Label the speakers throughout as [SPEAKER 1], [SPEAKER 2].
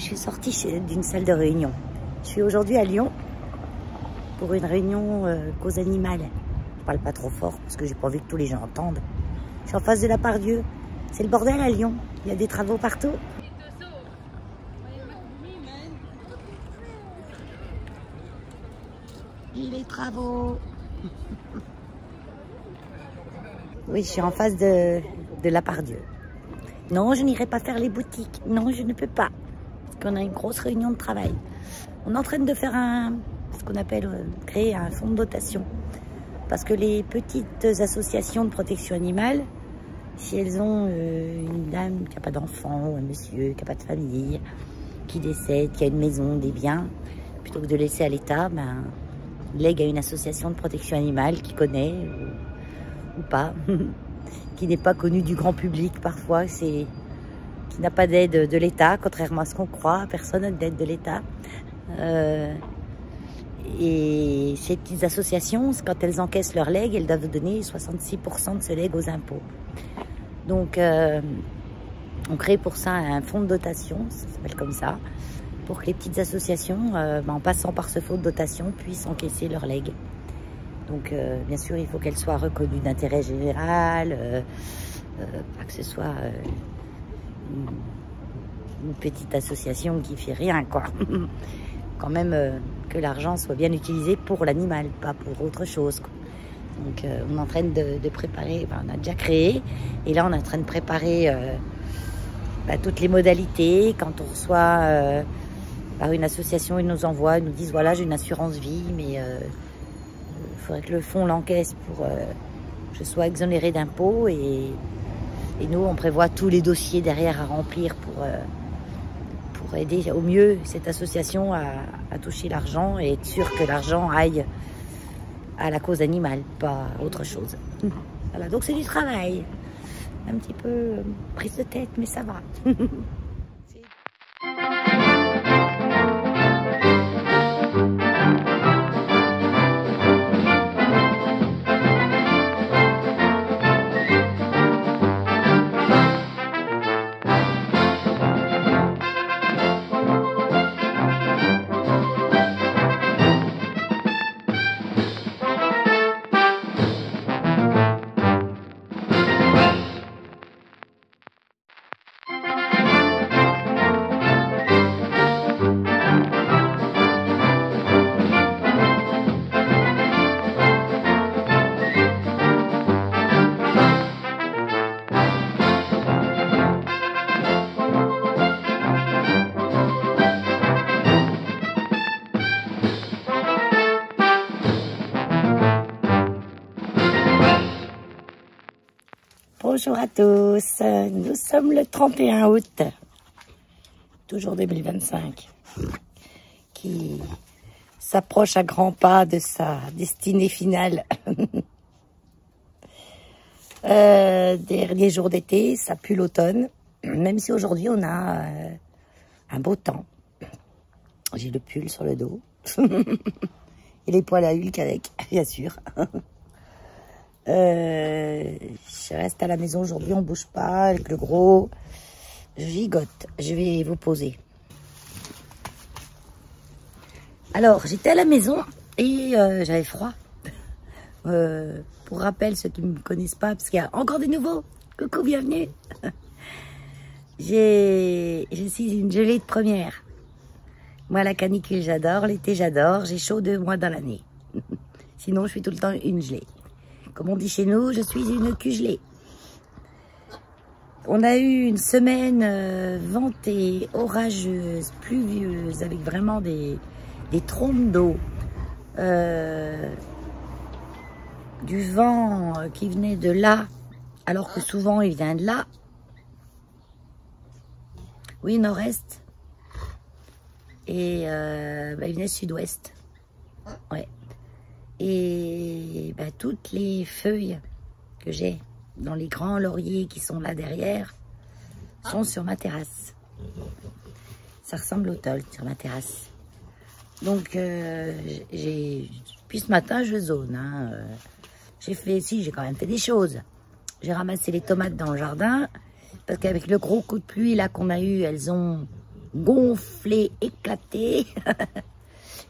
[SPEAKER 1] suis sortie d'une salle de réunion. Je suis aujourd'hui à Lyon pour une réunion cause animale. Je parle pas trop fort parce que j'ai pas envie que tous les gens entendent. Je suis en face de la Part-Dieu. C'est le bordel à Lyon. Il y a des travaux partout. Les travaux. Oui, je suis en face de la Part-Dieu. Non, je n'irai pas faire les boutiques. Non, je ne peux pas. Parce qu'on a une grosse réunion de travail. On est en train de faire ce qu'on appelle créer un fonds de dotation. Parce que les petites associations de protection animale, si elles ont une dame qui n'a pas d'enfant, ou un monsieur qui n'a pas de famille, qui décède, qui a une maison, des biens, plutôt que de laisser à l'État, ben, lègue à une association de protection animale qui connaît ou pas, qui n'est pas connue du grand public parfois, qui n'a pas d'aide de l'État, contrairement à ce qu'on croit, personne n'a d'aide de l'État. Et ces petites associations, quand elles encaissent leur legs, elles doivent donner 66% de ce legs aux impôts. Donc, on crée pour ça un fonds de dotation, ça s'appelle comme ça, pour que les petites associations, en passant par ce fonds de dotation, puissent encaisser leur legs. Donc, bien sûr, il faut qu'elles soient reconnues d'intérêt général, pas que ce soit une petite association qui fait rien, quoi. Quand même que l'argent soit bien utilisé pour l'animal, pas pour autre chose, quoi. Donc on est en train de préparer, on a déjà créé, et là on est en train de préparer toutes les modalités. Quand on reçoit par une association, ils nous envoient, ils nous disent voilà, j'ai une assurance vie, mais il faudrait que le fonds l'encaisse pour que je sois exonéré d'impôts, et nous on prévoit tous les dossiers derrière à remplir pour aider au mieux cette association à toucher l'argent et être sûr que l'argent aille à la cause animale, pas autre chose. Voilà, donc c'est du travail. Un petit peu prise de tête, mais ça va. Bonjour à tous, nous sommes le 31 août, toujours 2025, qui s'approche à grands pas de sa destinée finale. Dernier jour d'été, ça pue l'automne, même si aujourd'hui on a un beau temps. J'ai le pull sur le dos et les poils à Hulk avec, bien sûr. Je reste à la maison aujourd'hui, on bouge pas avec le gros. Je gigote. Je vais vous poser. Alors, j'étais à la maison et j'avais froid. Pour rappel, ceux qui ne me connaissent pas, parce qu'il y a encore des nouveaux. Coucou, bienvenue. Je suis une gelée de première. Moi, la canicule, j'adore. L'été, j'adore. J'ai chaud 2 mois dans l'année. Sinon, je suis tout le temps une gelée. Comme on dit chez nous, je suis une cugelée. On a eu une semaine ventée, orageuse, pluvieuse, avec vraiment des trompes d'eau. Du vent qui venait de là, alors que souvent il vient de là. Oui, nord-est. Et il venait sud-ouest. Ouais. Et toutes les feuilles que j'ai dans les grands lauriers qui sont là derrière sont sur ma terrasse. Ça ressemble au tol sur ma terrasse. Donc puis ce matin je zone. Hein. J'ai quand même fait des choses. J'ai ramassé les tomates dans le jardin parce qu'avec le gros coup de pluie là qu'on a eu, elles ont gonflé, éclaté.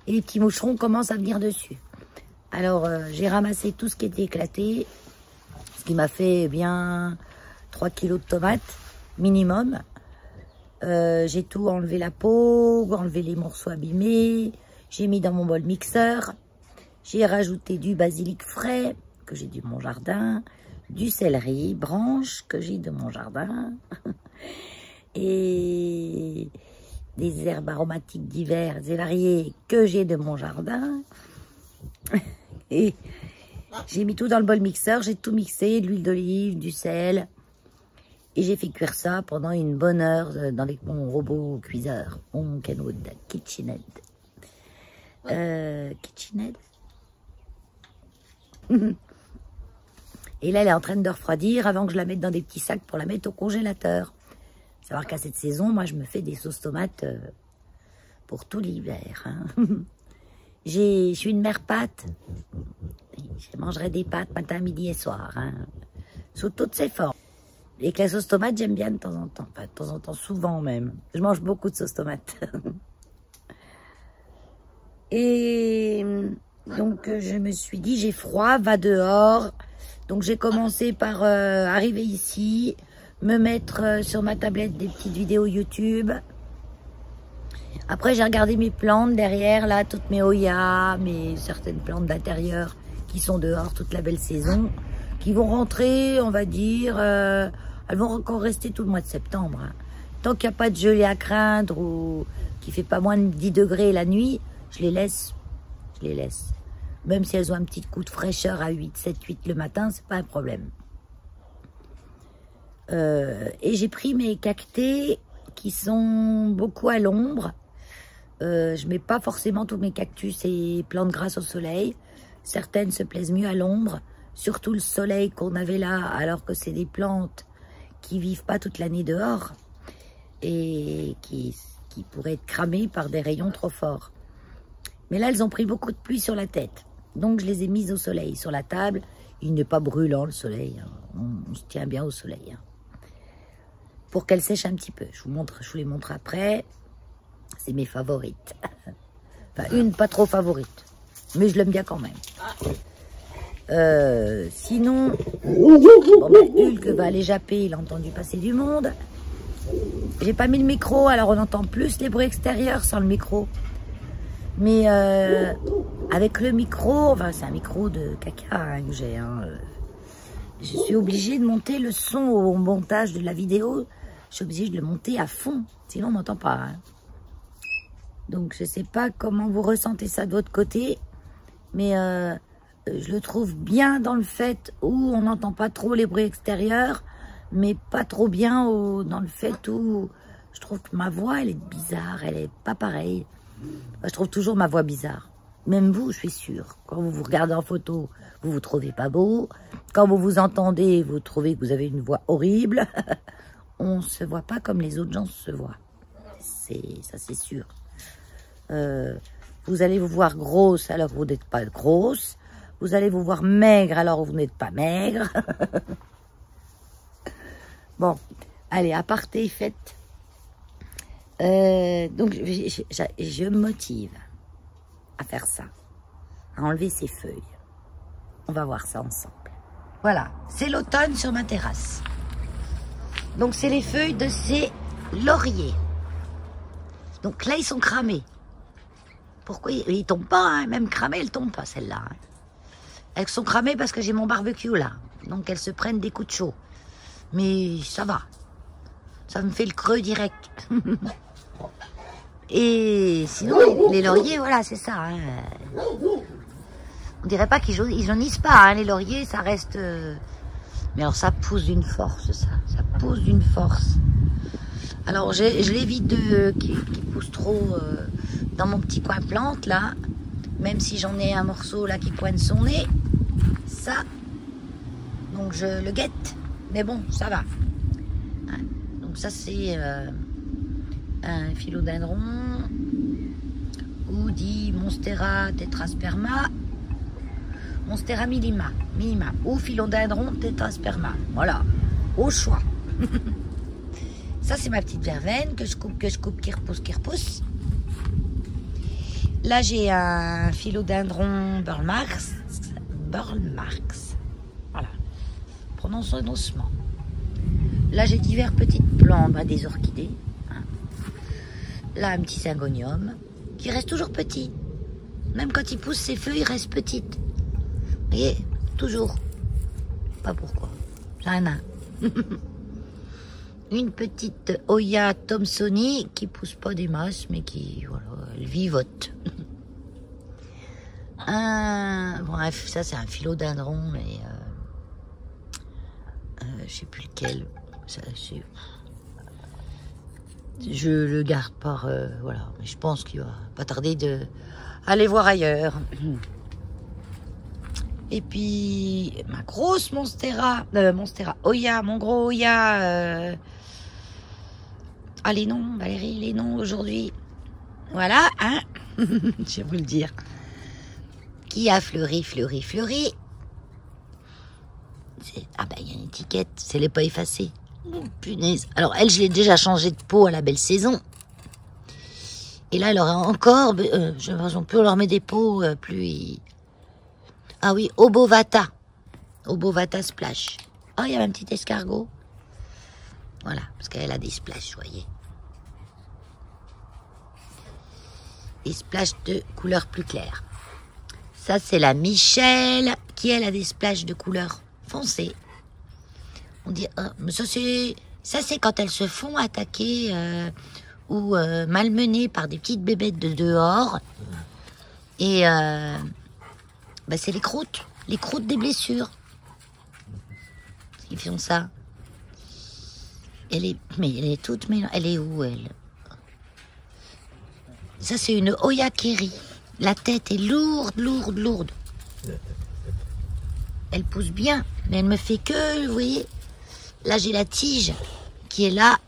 [SPEAKER 1] Et les petits moucherons commencent à venir dessus. Alors, j'ai ramassé tout ce qui était éclaté. Ce qui m'a fait bien 3 kilos de tomates, minimum. J'ai tout enlevé la peau, enlevé les morceaux abîmés. J'ai mis dans mon bol mixeur. J'ai rajouté du basilic frais, que j'ai de mon jardin. Du céleri, branche, que j'ai de mon jardin. Et des herbes aromatiques diverses et variées que j'ai de mon jardin. Et j'ai mis tout dans le bol mixeur, j'ai tout mixé, de l'huile d'olive, du sel. Et j'ai fait cuire ça pendant une bonne heure avec mon robot cuiseur, mon Kenwood KitchenAid. KitchenAid. Et là, elle est en train de refroidir avant que je la mette dans des petits sacs pour la mettre au congélateur. Savoir qu'à cette saison, moi, je me fais des sauces tomates pour tout l'hiver. Hein. Je suis une mère pâte. Je mangerai des pâtes matin, midi et soir. Hein, sous toutes ses formes. Et que la sauce tomate, j'aime bien de temps en temps. Enfin, de temps en temps, souvent même. Je mange beaucoup de sauce tomate. Et donc, je me suis dit, j'ai froid, va dehors. Donc, j'ai commencé par arriver ici, me mettre sur ma tablette des petites vidéos YouTube. Après, j'ai regardé mes plantes derrière, là, toutes mes Hoya, certaines plantes d'intérieur qui sont dehors toute la belle saison, qui vont rentrer, on va dire, elles vont encore rester tout le mois de septembre. Hein. Tant qu'il n'y a pas de gelée à craindre ou qu'il ne fait pas moins de 10 degrés la nuit, je les laisse. Même si elles ont un petit coup de fraîcheur à 8, 7, 8 le matin, c'est pas un problème. Et j'ai pris mes cactés qui sont beaucoup à l'ombre. Je mets pas forcément tous mes cactus et plantes grasses au soleil. Certaines se plaisent mieux à l'ombre, surtout le soleil qu'on avait là, alors que c'est des plantes qui vivent pas toute l'année dehors et qui pourraient être cramées par des rayons trop forts. Mais là, elles ont pris beaucoup de pluie sur la tête. Donc, je les ai mises au soleil, sur la table. Il n'est pas brûlant, le soleil. Hein. On se tient bien au soleil. Hein. Pour qu'elles sèchent un petit peu. Je vous les montre après. C'est mes favorites. Enfin, une pas trop favorite. Mais je l'aime bien quand même. Sinon, bon, Hulk va aller japper. Il a entendu passer du monde. J'ai pas mis le micro, alors on entend plus les bruits extérieurs sans le micro. Mais avec le micro, enfin c'est un micro de caca hein, que j'ai. Hein, je suis obligée de monter le son au montage de la vidéo. Je suis obligée de le monter à fond, sinon on m'entend pas. Hein. Donc je sais pas comment vous ressentez ça de votre côté, mais je le trouve bien dans le fait où on n'entend pas trop les bruits extérieurs, mais pas trop bien dans le fait où je trouve que ma voix elle est bizarre, elle est pas pareille. Je trouve toujours ma voix bizarre. Même vous, je suis sûre. Quand vous vous regardez en photo, vous vous trouvez pas beau. Quand vous vous entendez, vous trouvez que vous avez une voix horrible. On se voit pas comme les autres gens se voient. Ça, c'est sûr. Vous allez vous voir grosse alors que vous n'êtes pas grosse. Vous allez vous voir maigre alors que vous n'êtes pas maigre. Bon, allez, aparté, faites. Donc, je me motive à faire ça, à enlever ces feuilles. On va voir ça ensemble. Voilà, c'est l'automne sur ma terrasse. Donc, c'est les feuilles de ces lauriers. Donc là, ils sont cramés. Pourquoi ils tombent pas, hein, même cramés, elles tombent pas, celles-là. Hein. Elles sont cramées parce que j'ai mon barbecue là. Donc, elles se prennent des coups de chaud. Mais ça va. Ça me fait le creux direct. Et sinon, les lauriers, voilà, c'est ça. Hein. On dirait pas qu'ils jaunissent pas, hein, les lauriers, ça reste... Mais alors, ça pousse d'une force, ça. Ça pousse d'une force. Alors, je l'évite qui pousse trop dans mon petit coin plante, là. Même si j'en ai un morceau, là, qui pointe son nez. Ça. Donc, je le guette. Mais bon, ça va. Hein. Donc, ça, c'est... un philodendron ou dit Monstera tetrasperma, Monstera minima ou philodendron tetrasperma. Voilà, au choix. Ça, c'est ma petite verveine que je coupe, qui repousse, Là, j'ai un philodendron Burl Marx. Voilà. Prononçons doucement. Là, j'ai divers petites plantes, des orchidées. Hein. Là, un petit syngonium qui reste toujours petit. Même quand il pousse ses feuilles, il reste petites. Vous voyez, toujours. Pas pourquoi. J'en ai un. Une petite Oya Thomsoni qui pousse pas des masses, mais qui, voilà, elle vivote. Bref, ça c'est un philodendron, mais je sais plus lequel. Ça, je le garde par, voilà. Mais je pense qu'il va pas tarder de aller voir ailleurs. Et puis ma grosse Monstera Oya, mon gros Oya. Ah, les noms, Valérie, les noms aujourd'hui. Voilà, hein. Je vais vous le dire. Qui a fleuri. Ah ben, il y a une étiquette, c'est les pas effacé. Oh, punaise. Alors, elle, je l'ai déjà changé de peau à la belle saison. Et là, elle aurait encore... j'ai l'impression plus on leur met des peaux plus... Ah oui, Obovata Splash. Oh, il y a un petit escargot. Voilà, parce qu'elle a des splashes, vous voyez. Des splashes de couleur plus claire. Ça, c'est la Michel, qui, elle, a des splashes de couleur foncée. On dit, mais ça, c'est quand elles se font attaquer ou malmener par des petites bébêtes de dehors. Et c'est les croûtes des blessures. Ils font ça. Elle est toute mélange. Elle est où, elle? Ça, c'est une Oyakeri. La tête est lourde. Elle pousse bien, mais elle me fait que, vous voyez. Là, j'ai la tige qui est là.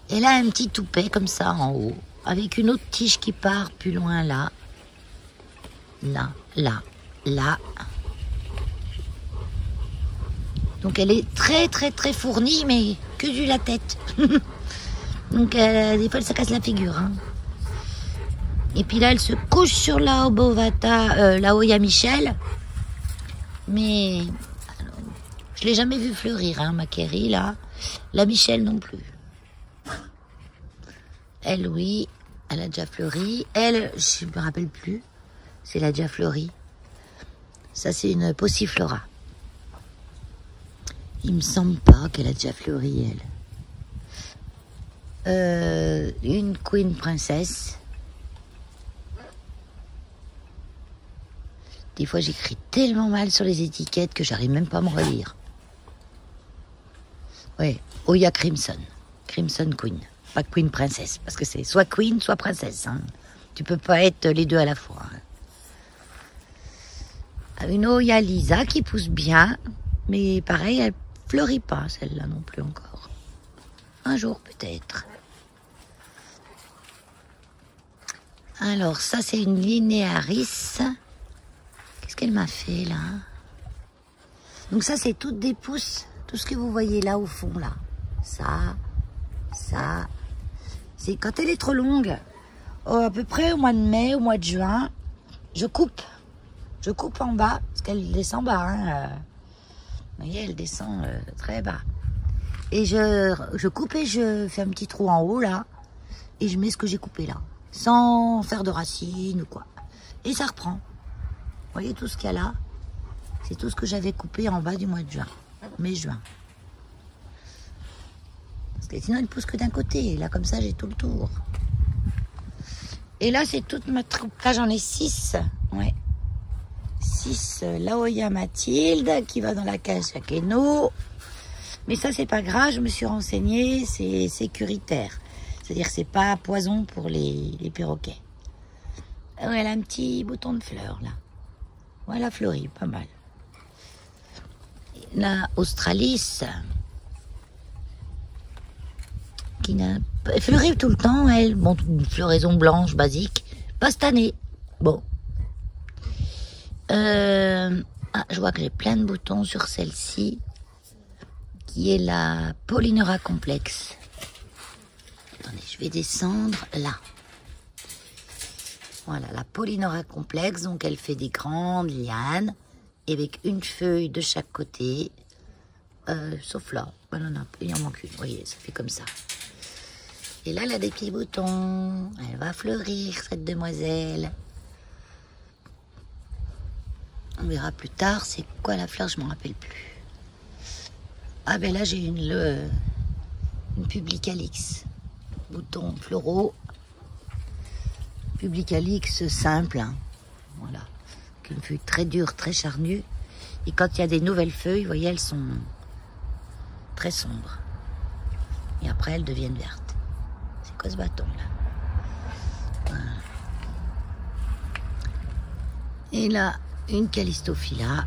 [SPEAKER 1] Et là, un petit toupet comme ça en haut, avec une autre tige qui part plus loin là. Là. Donc elle est très fournie, mais que du la tête. Donc des fois elle se casse la figure. Hein. Et puis là elle se couche sur la Obovata, la Oya Michel. Mais alors, je l'ai jamais vue fleurir, hein, ma Kerry là. La Michel non plus. Elle oui, elle a déjà fleuri. Elle, je me rappelle plus. C'est la déjà fleuri. Ça c'est une Possiflora. Il me semble pas qu'elle a déjà fleuri, elle. Une Queen Princess. Des fois, j'écris tellement mal sur les étiquettes que j'arrive même pas à me relire. Ouais, Oya Crimson. Crimson Queen. Pas Queen Princess. Parce que c'est soit Queen, soit Princesse. Hein. Tu peux pas être les deux à la fois. Hein. Une Oya Lisa qui pousse bien. Mais pareil, elle fleurit pas, celle-là non plus encore. Un jour peut-être. Alors ça c'est une Linearis. Qu'est-ce qu'elle m'a fait là? Donc ça c'est toutes des pousses. Tout ce que vous voyez là au fond là. Ça. C'est quand elle est trop longue. À peu près au mois de mai, au mois de juin. Je coupe en bas. Parce qu'elle descend bas. Hein, vous voyez, elle descend très bas. Et je coupe et je fais un petit trou en haut, là. Et je mets ce que j'ai coupé, là. Sans faire de racines ou quoi. Et ça reprend. Vous voyez tout ce qu'il y a là? C'est tout ce que j'avais coupé en bas du mois de juin. Mai-juin. Parce que sinon, elle pousse que d'un côté. Et là, comme ça, j'ai tout le tour. Et là, c'est toute ma troupe. Là, j'en ai 6. Ouais. 6 Laoya Mathilde qui va dans la cage à Keno. Mais ça c'est pas grave, je me suis renseignée, c'est sécuritaire. C'est-à-dire c'est pas poison pour les perroquets. Elle a un petit bouton de fleurs là. Voilà, fleurie, pas mal. La Australis qui elle fleurit tout le temps, elle. Bon, une floraison blanche basique. Pas cette année. Bon. Je vois que j'ai plein de boutons sur celle-ci qui est la Polynora complexe. Attendez, je vais descendre là. Voilà, la Polynora complexe, donc elle fait des grandes lianes avec une feuille de chaque côté, sauf là, il en manque une, vous voyez, ça fait comme ça. Et là, elle a des petits boutons, elle va fleurir cette demoiselle. On verra plus tard, c'est quoi la fleur, je ne m'en rappelle plus. Ah ben là, j'ai une Publicalix, bouton floraux. Publicalix simple, hein. Voilà, une feuille très dure, très charnue. Et quand il y a des nouvelles feuilles, vous voyez, elles sont très sombres. Et après, elles deviennent vertes. C'est quoi ce bâton là? Voilà. Et là, une Callistophila,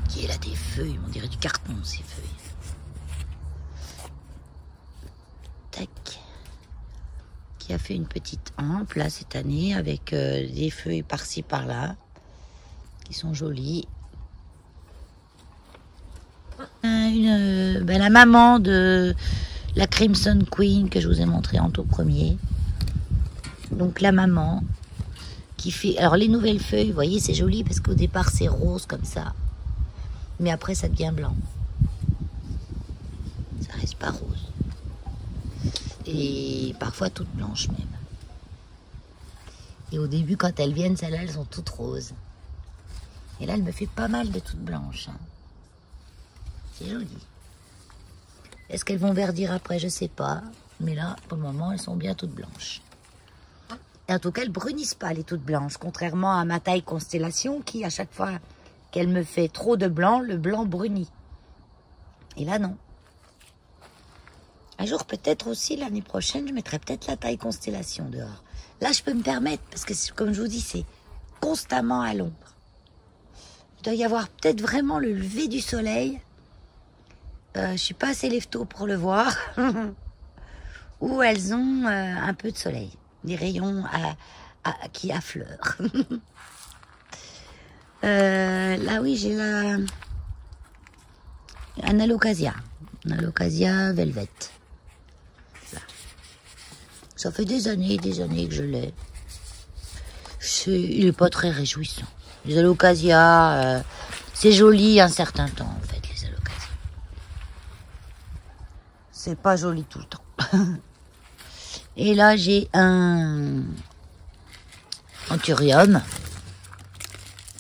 [SPEAKER 1] qui est là des feuilles, on dirait du carton ces feuilles. Tac. Qui a fait une petite hampe là cette année avec des feuilles par-ci par-là qui sont jolies. La maman de la Crimson Queen que je vous ai montré en tout premier. Donc la maman qui fait... Alors les nouvelles feuilles, vous voyez, c'est joli parce qu'au départ c'est rose comme ça. Mais après ça devient blanc. Ça reste pas rose. Et parfois toutes blanches même. Et au début, quand elles viennent, celles-là, elles sont toutes roses. Et là, elle me fait pas mal de toutes blanches. Hein. C'est joli. Est-ce qu'elles vont verdir après? Je sais pas. Mais là, pour le moment, elles sont bien toutes blanches. Et en tout cas, elles brunissent pas, les toutes blanches. Contrairement à ma taille Constellation, qui, à chaque fois qu'elle me fait trop de blanc, le blanc brunit. Et là, non. Un jour, peut-être aussi, l'année prochaine, je mettrai peut-être la taille Constellation dehors. Là, je peux me permettre, parce que, comme je vous dis, c'est constamment à l'ombre. Il doit y avoir peut-être vraiment le lever du soleil. Je suis pas assez lève-tôt pour le voir. Où elles ont un peu de soleil. Des rayons qui affleurent. Là, oui, j'ai un alocasia. Un alocasia velvet. Ça fait des années que je l'ai. Il n'est pas très réjouissant. Les alocasias, c'est joli un certain temps, en fait, les alocasias. C'est pas joli tout le temps. Et là, j'ai un anthurium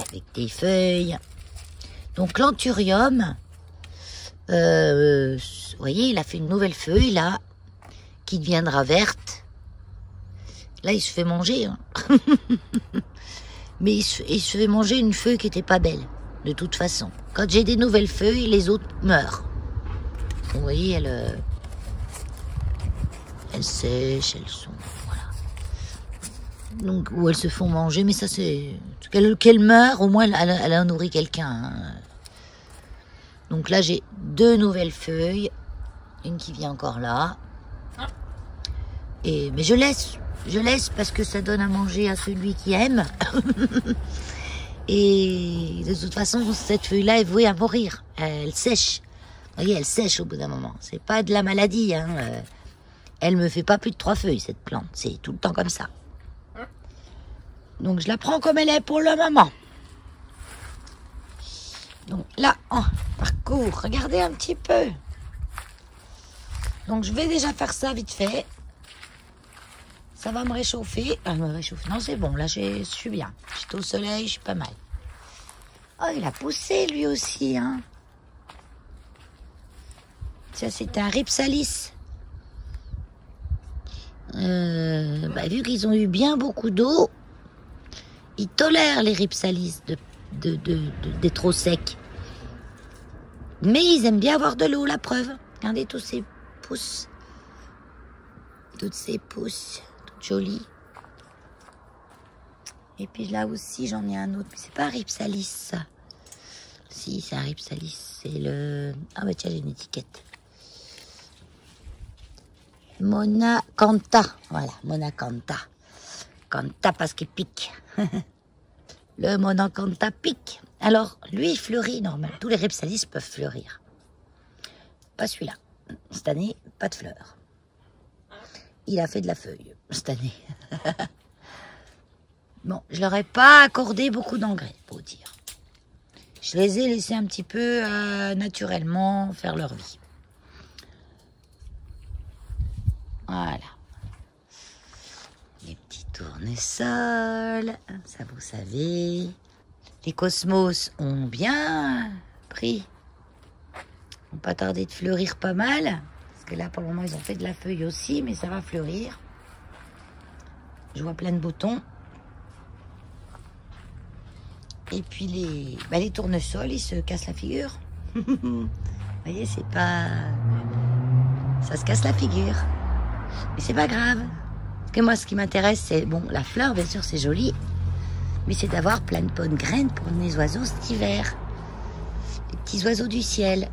[SPEAKER 1] avec des feuilles. Donc, l'anthurium, vous voyez, il a fait une nouvelle feuille, là, qui deviendra verte. Là, il se fait manger. Hein. Mais il se fait manger une feuille qui n'était pas belle, de toute façon. Quand j'ai des nouvelles feuilles, les autres meurent. Vous voyez, elles sèchent, elles sont... Voilà. Donc, ou elles se font manger, mais ça, c'est... Qu'elles meurent, au moins, elle a nourri quelqu'un. Hein. Donc là, j'ai 2 nouvelles feuilles. Une qui vient encore là. Mais je laisse parce que ça donne à manger à celui qui aime. Et de toute façon, cette feuille-là est vouée à mourir. Elle sèche. Vous voyez, elle sèche au bout d'un moment. C'est pas de la maladie. Hein. Elle me fait pas plus de 3 feuilles, cette plante. C'est tout le temps comme ça. Donc, je la prends comme elle est pour le moment. Donc là, parcours, regardez un petit peu. Donc, je vais déjà faire ça vite fait. Ça va me réchauffer. Non, c'est bon. Là, je suis bien. Je suis au soleil, je suis pas mal. Oh, il a poussé, lui aussi. Hein. Ça, c'était un Rhipsalis. Vu qu'ils ont eu bien beaucoup d'eau, ils tolèrent les Rhipsalis d'être trop secs. Mais ils aiment bien avoir de l'eau, la preuve. Regardez tous ces pousses. Toutes ces pousses. Joli. Et puis là aussi, j'en ai un autre. Mais c'est pas un Rhipsalis, ça. Si, c'est un Rhipsalis. C'est le... Ah bah tiens, j'ai une étiquette. Monacantha. Voilà, Monacantha. Cantha parce qu'il pique. Le Monacantha pique. Alors, lui, il fleurit normal. Tous les Rhipsalis peuvent fleurir. pas celui-là. Cette année, pas de fleurs. Il a fait de la feuille, cette année. Bon, je leur ai pas accordé beaucoup d'engrais, pour dire. Je les ai laissés un petit peu naturellement faire leur vie. Voilà. Les petits tournesols, ça vous savez. Les cosmos ont bien pris. Ils n'ont pas tardé de fleurir pas mal. Parce que là, pour le moment, ils ont fait de la feuille aussi, mais ça va fleurir. Je vois plein de boutons. Et puis les tournesols, ils se cassent la figure. Vous voyez, c'est pas... Ça se casse la figure. Mais c'est pas grave. Parce que moi, ce qui m'intéresse, c'est... Bon, la fleur, bien sûr, c'est joli. Mais c'est d'avoir plein de bonnes graines pour les oiseaux cet hiver. Les petits oiseaux du ciel.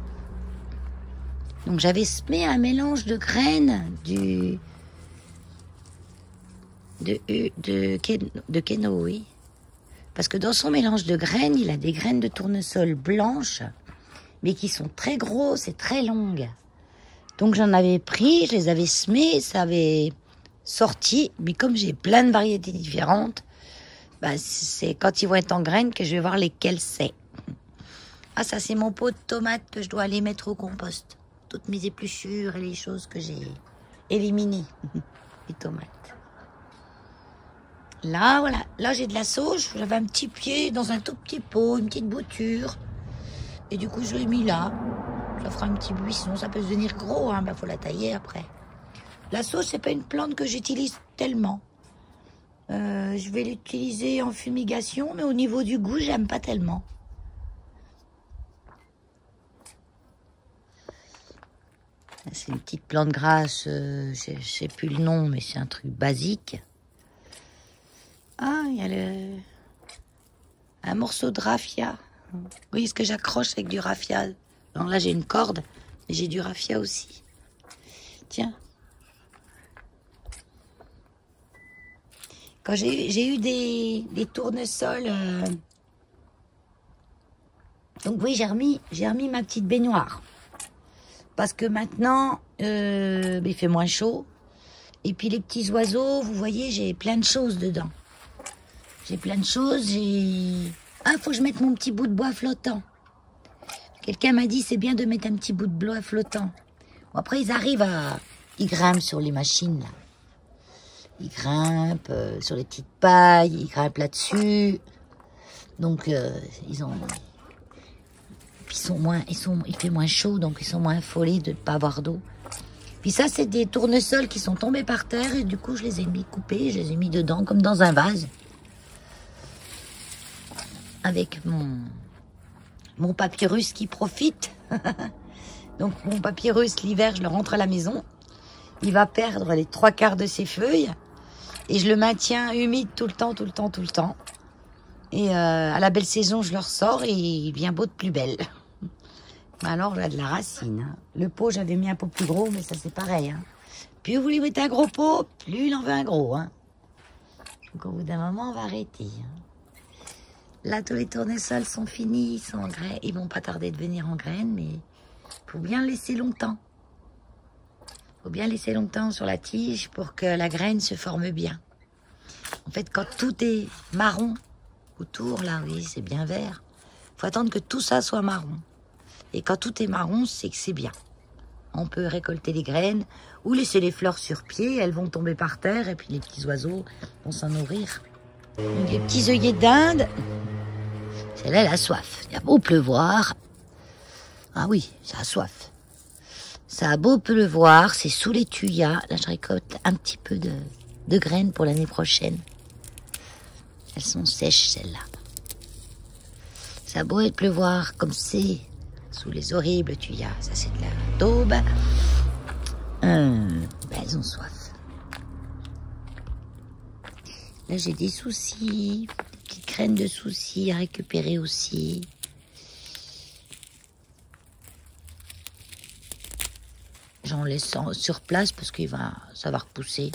[SPEAKER 1] Donc, j'avais semé un mélange de graines de Keno, oui. Parce que dans son mélange de graines, il a des graines de tournesol blanches, mais qui sont très grosses et très longues. Donc j'en avais pris, je les avais semées, ça avait sorti. Mais comme j'ai plein de variétés différentes, bah c'est quand ils vont être en graines que je vais voir lesquelles c'est. Ah, ça c'est mon pot de tomates que je dois aller mettre au compost. Toutes mes épluchures et les choses que j'ai éliminées. Les tomates. Là, voilà. Là, j'ai de la sauge. J'avais un petit pied dans un tout petit pot, une petite bouture. Et du coup, je l'ai mis là. Ça fera un petit buisson. Ça peut devenir gros, hein. Bah, faut la tailler après. La sauge, c'est pas une plante que j'utilise tellement. Je vais l'utiliser en fumigation, mais au niveau du goût, j'aime pas tellement. C'est une petite plante grasse. Je sais plus le nom, mais c'est un truc basique. Ah, il y a un morceau de raffia. Oui, ce que j'accroche avec du raffia. Donc là, j'ai une corde, mais j'ai du raffia aussi. Tiens. Quand j'ai eu des tournesols... Donc oui, j'ai remis ma petite baignoire. Parce que maintenant, il fait moins chaud. Et puis les petits oiseaux, vous voyez, j'ai plein de choses dedans. J'ai plein de choses, Ah, faut que je mette mon petit bout de bois flottant. Quelqu'un m'a dit, c'est bien de mettre un petit bout de bois flottant. Bon, après, ils grimpent sur les machines, là. Ils grimpent sur les petites pailles, ils grimpent là-dessus. Donc, il fait moins chaud, donc ils sont moins affolés de ne pas avoir d'eau. Puis ça, c'est des tournesols qui sont tombés par terre, et du coup, je les ai mis coupés, je les ai mis dedans, comme dans un vase. Avec mon papyrus qui profite. Donc mon papyrus, l'hiver, je le rentre à la maison. Il va perdre les 3/4 de ses feuilles. Et je le maintiens humide tout le temps. Et à la belle saison, je le ressors et il vient beau de plus belle. Alors, j'ai de la racine. Hein. Le pot, j'avais mis un pot plus gros, mais ça c'est pareil. Hein. Plus vous lui mettez un gros pot, plus il en veut un gros. Hein. Donc au bout d'un moment, on va arrêter. Hein. Là, tous les tournesols sont finis, ils sont en graines. Ils vont pas tarder de venir en graines, mais faut bien laisser longtemps. Faut bien laisser longtemps sur la tige pour que la graine se forme bien. En fait, quand tout est marron autour, là, oui, c'est bien vert. Faut attendre que tout ça soit marron. Et quand tout est marron, c'est que c'est bien. On peut récolter les graines ou laisser les fleurs sur pied. Elles vont tomber par terre et puis les petits oiseaux vont s'en nourrir. Donc, les petits œillets d'Inde. Celle-là, elle a soif. Il a beau pleuvoir. Ah oui, ça a soif. Ça a beau pleuvoir, c'est sous les tuyas. Là, je récolte un petit peu de graines pour l'année prochaine. Elles sont sèches, celles-là. Ça a beau pleuvoir comme c'est sous les horribles tuyas. Ça, c'est de la daube. Elles ont soif. Là, j'ai des soucis. Des petites graines de soucis à récupérer aussi. J'en laisse sur place parce que ça va repousser.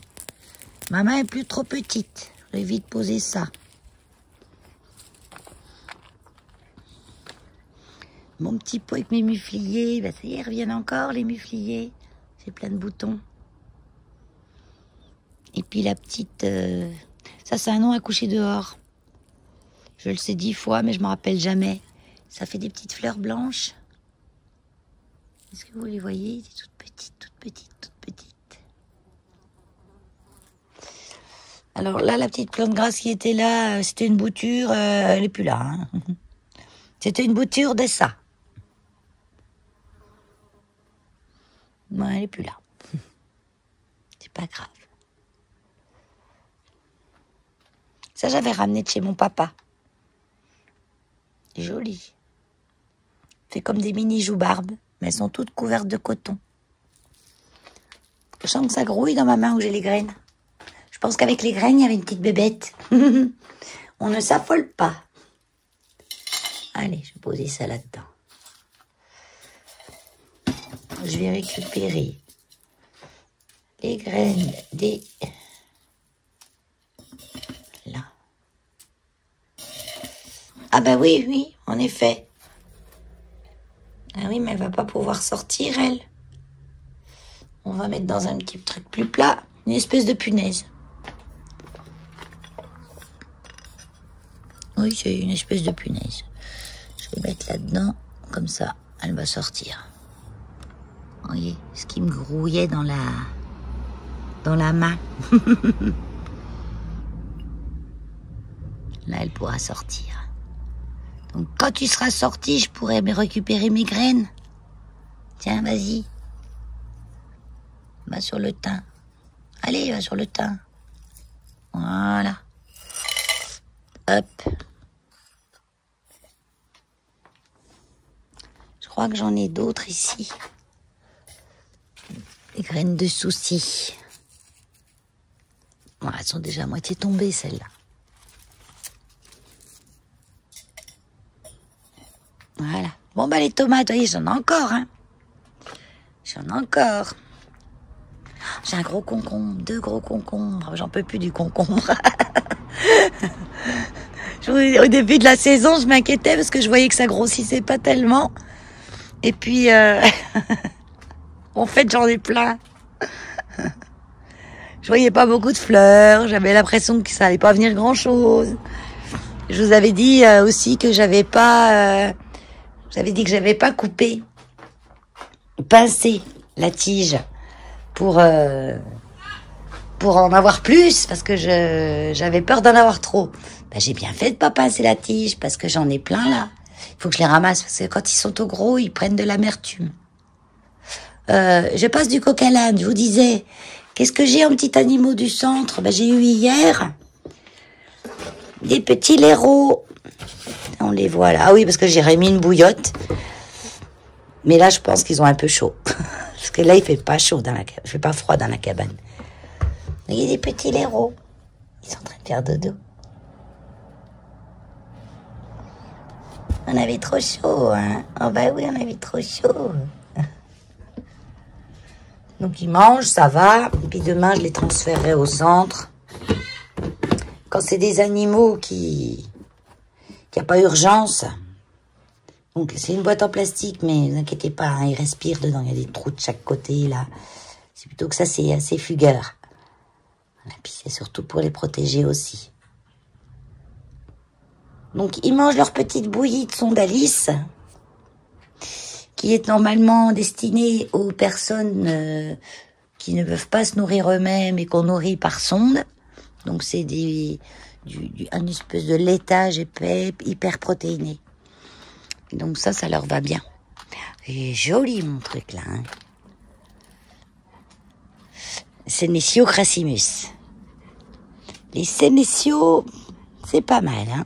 [SPEAKER 1] Ma main est plus trop petite. Je vais vite poser ça. Mon petit pot avec mes mufliers. Bah, ça y est, ils reviennent encore, les mufliers. J'ai plein de boutons. Et puis la petite... Ça, c'est un nom à coucher dehors. Je le sais 10 fois, mais je m'en rappelle jamais. Ça fait des petites fleurs blanches. Est-ce que vous les voyez? C'est toutes petites, toutes petites, toutes petites. Alors là, la petite plante grasse qui était là, c'était une bouture, elle n'est plus là. Hein. C'était une bouture d'essa. Non, elle n'est plus là. C'est pas grave. Ça, j'avais ramené de chez mon papa. Joli. Fait comme des mini joues-barbes, mais elles sont toutes couvertes de coton. Je sens que ça grouille dans ma main où j'ai les graines. Je pense qu'avec les graines, il y avait une petite bébête. On ne s'affole pas. Allez, je vais poser ça là-dedans. Je vais récupérer les graines des... Là. Ah ben oui, en effet. Ah oui, mais elle va pas pouvoir sortir, elle. On va mettre dans un petit truc plus plat, une espèce de punaise. Oui, c'est une espèce de punaise. Je vais mettre là-dedans, comme ça, elle va sortir. Vous voyez, ce qui me grouillait dans la main. Là, elle pourra sortir. Donc, quand tu seras sorti, je pourrai me récupérer mes graines. Tiens, vas-y. Va sur le thym. Allez, va sur le thym. Voilà. Hop. Je crois que j'en ai d'autres ici. Les graines de souci. Bon, elles sont déjà à moitié tombées, celles-là. Voilà. Bon, bah, les tomates, vous voyez, j'en ai encore, hein. J'en ai encore. J'ai un gros concombre, 2 gros concombres. J'en peux plus du concombre. Au début de la saison, je m'inquiétais parce que je voyais que ça grossissait pas tellement. Et puis, en fait, j'en ai plein. Je voyais pas beaucoup de fleurs. J'avais l'impression que ça allait pas venir grand-chose. Je vous avais dit aussi que j'avais pas... j'avais dit que j'avais pas coupé, pincé la tige pour en avoir plus, parce que j'avais peur d'en avoir trop. Ben, j'ai bien fait de pas pincer la tige, parce que j'en ai plein là. Il faut que je les ramasse, parce que quand ils sont trop gros, ils prennent de l'amertume. Je passe du coq à l'âne, je vous disais. Qu'est-ce que j'ai en petits animaux du centre? Ben, j'ai eu hier des petits laireaux. On les voit là. Ah oui, parce que j'ai remis une bouillotte. Mais là, je pense qu'ils ont un peu chaud. Parce que là, il fait pas chaud il fait pas froid dans la cabane. Il y a des petits laireaux. Ils sont en train de faire dodo. On avait trop chaud, hein. Oh bah oui, on avait trop chaud. Donc ils mangent, ça va. Et puis demain, je les transférerai au centre. Quand c'est des animaux qui n'y a pas urgence. Donc c'est une boîte en plastique, mais ne vous inquiétez pas, hein, ils respirent dedans. Il y a des trous de chaque côté, là. C'est plutôt que ça, c'est assez fugueur. Et puis c'est surtout pour les protéger aussi. Donc ils mangent leur petite bouillie de Sondalis, qui est normalement destinée aux personnes qui ne peuvent pas se nourrir eux-mêmes et qu'on nourrit par sonde. Donc c'est un espèce de laitage épais, hyper protéiné. Donc ça leur va bien. Et joli mon truc là. Hein. Senecio crassimus. Les Senecio, c'est pas mal. Hein.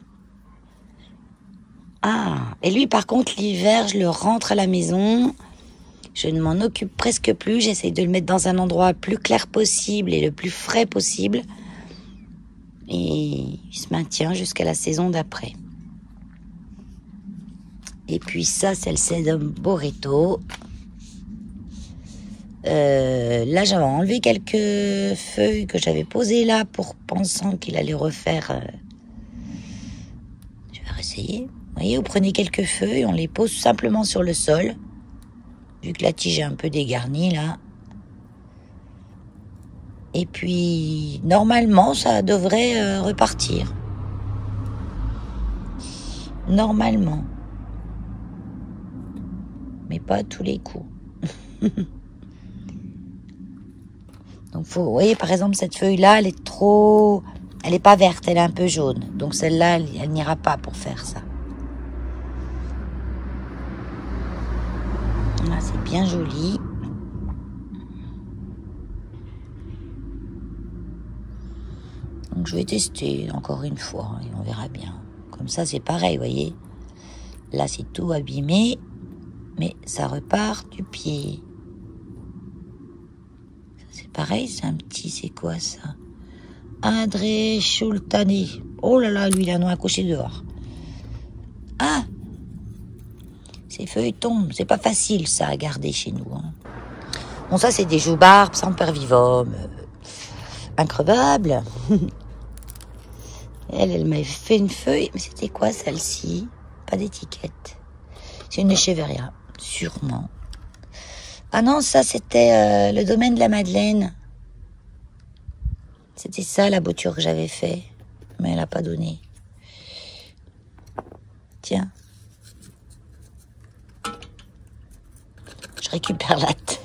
[SPEAKER 1] Ah, et lui par contre l'hiver, je le rentre à la maison. Je ne m'en occupe presque plus. J'essaie de le mettre dans un endroit plus clair possible et le plus frais possible. Et il se maintient jusqu'à la saison d'après. Et puis ça, c'est le Sedum boreto. Là, j'avais enlevé quelques feuilles que j'avais posées là pensant qu'il allait refaire. Je vais réessayer. voyez, vous prenez quelques feuilles, on les pose simplement sur le sol. Vu que la tige est un peu dégarnie, là. Et puis, normalement, ça devrait repartir. Normalement. Mais pas à tous les coups. Donc, vous voyez, par exemple, cette feuille-là, elle est trop... Elle n'est pas verte, elle est un peu jaune. Donc, celle-là, elle n'ira pas pour faire ça. Là, c'est bien joli. Donc, je vais tester encore une fois et on verra bien. Comme ça, c'est pareil, vous voyez. Là, c'est tout abîmé, mais ça repart du pied. C'est pareil, c'est un petit, c'est quoi ça? André Schultani. Oh là là, lui, il a un accroché dehors. Ah! Ces feuilles tombent, c'est pas facile ça à garder chez nous. Hein. Bon, ça, c'est des joubarbes sempervivum. Increvables. Elle m'a fait une feuille. Mais c'était quoi celle-ci? Pas d'étiquette. C'est une Echeveria, sûrement. Ah non, ça c'était le domaine de la Madeleine. C'était ça la bouture que j'avais fait. Mais elle n'a pas donné. Tiens. Je récupère la terre.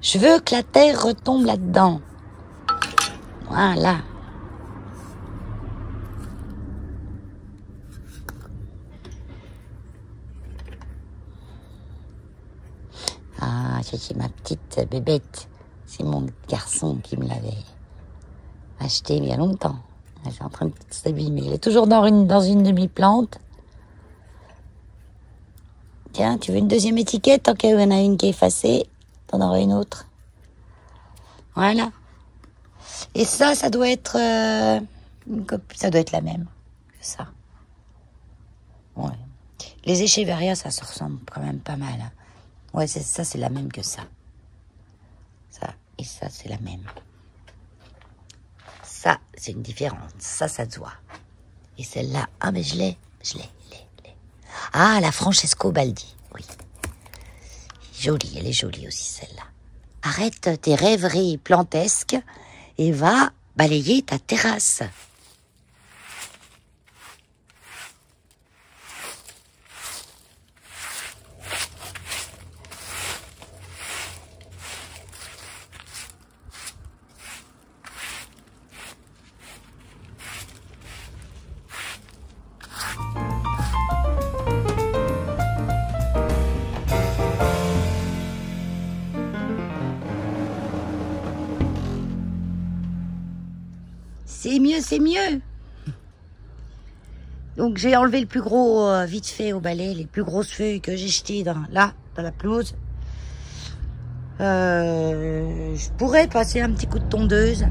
[SPEAKER 1] Je veux que la terre retombe là-dedans. Voilà. Ah, c'est ma petite bébête. C'est mon garçon qui me l'avait acheté il y a longtemps. Elle est en train de s'abîmer. Elle est toujours dans une de mes plantes. Tiens, tu veux une deuxième étiquette? Tant qu'il y en a une qui est effacée, t'en auras une autre. Voilà. Et ça doit être... ça doit être la même que ça. Ouais. Les Echeveria, ça se ressemble quand même pas mal. Hein. Ouais, ça, c'est la même que ça. Ça et ça, c'est la même. Ça, c'est une différence. Ça se voit. Et celle-là, ah, mais je l'ai. Ah, la Francesco Baldi, oui. Jolie, elle est jolie aussi, celle-là. Arrête tes rêveries plantesques et va balayer ta terrasse. C'est mieux. Donc j'ai enlevé le plus gros vite fait au balai, les plus grosses feuilles que j'ai jetées dans la pelouse. Je pourrais passer un petit coup de tondeuse,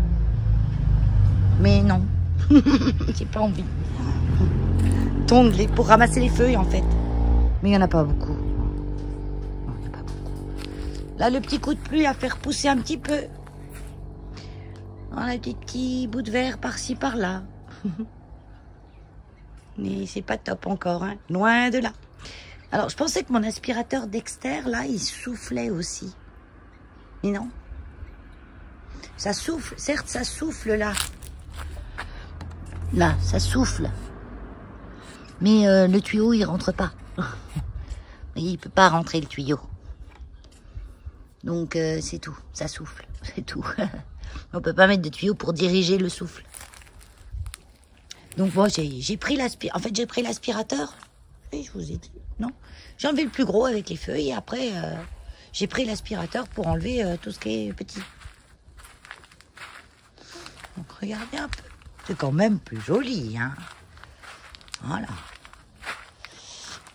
[SPEAKER 1] mais non, j'ai pas envie. Tondre pour ramasser les feuilles en fait, mais il y en a pas beaucoup. Non, il y en a pas beaucoup. Là, le petit coup de pluie à faire pousser un petit peu. Voilà, des petits bouts de verre par-ci, par-là. Mais c'est pas top encore, hein. Loin de là. Alors, je pensais que mon aspirateur Dexter, là, il soufflait aussi. Mais non. Ça souffle. Certes, ça souffle, là. Là, ça souffle. Mais le tuyau, il rentre pas. Il peut pas rentrer, le tuyau. Donc, c'est tout. Ça souffle. C'est tout. On peut pas mettre de tuyau pour diriger le souffle. Donc moi, j'ai pris l'aspirateur. En fait, j'ai pris l'aspirateur. Oui, je vous ai dit. Non, j'ai enlevé le plus gros avec les feuilles. Et après, j'ai pris l'aspirateur pour enlever tout ce qui est petit. Donc, regardez un peu. C'est quand même plus joli, hein. Voilà.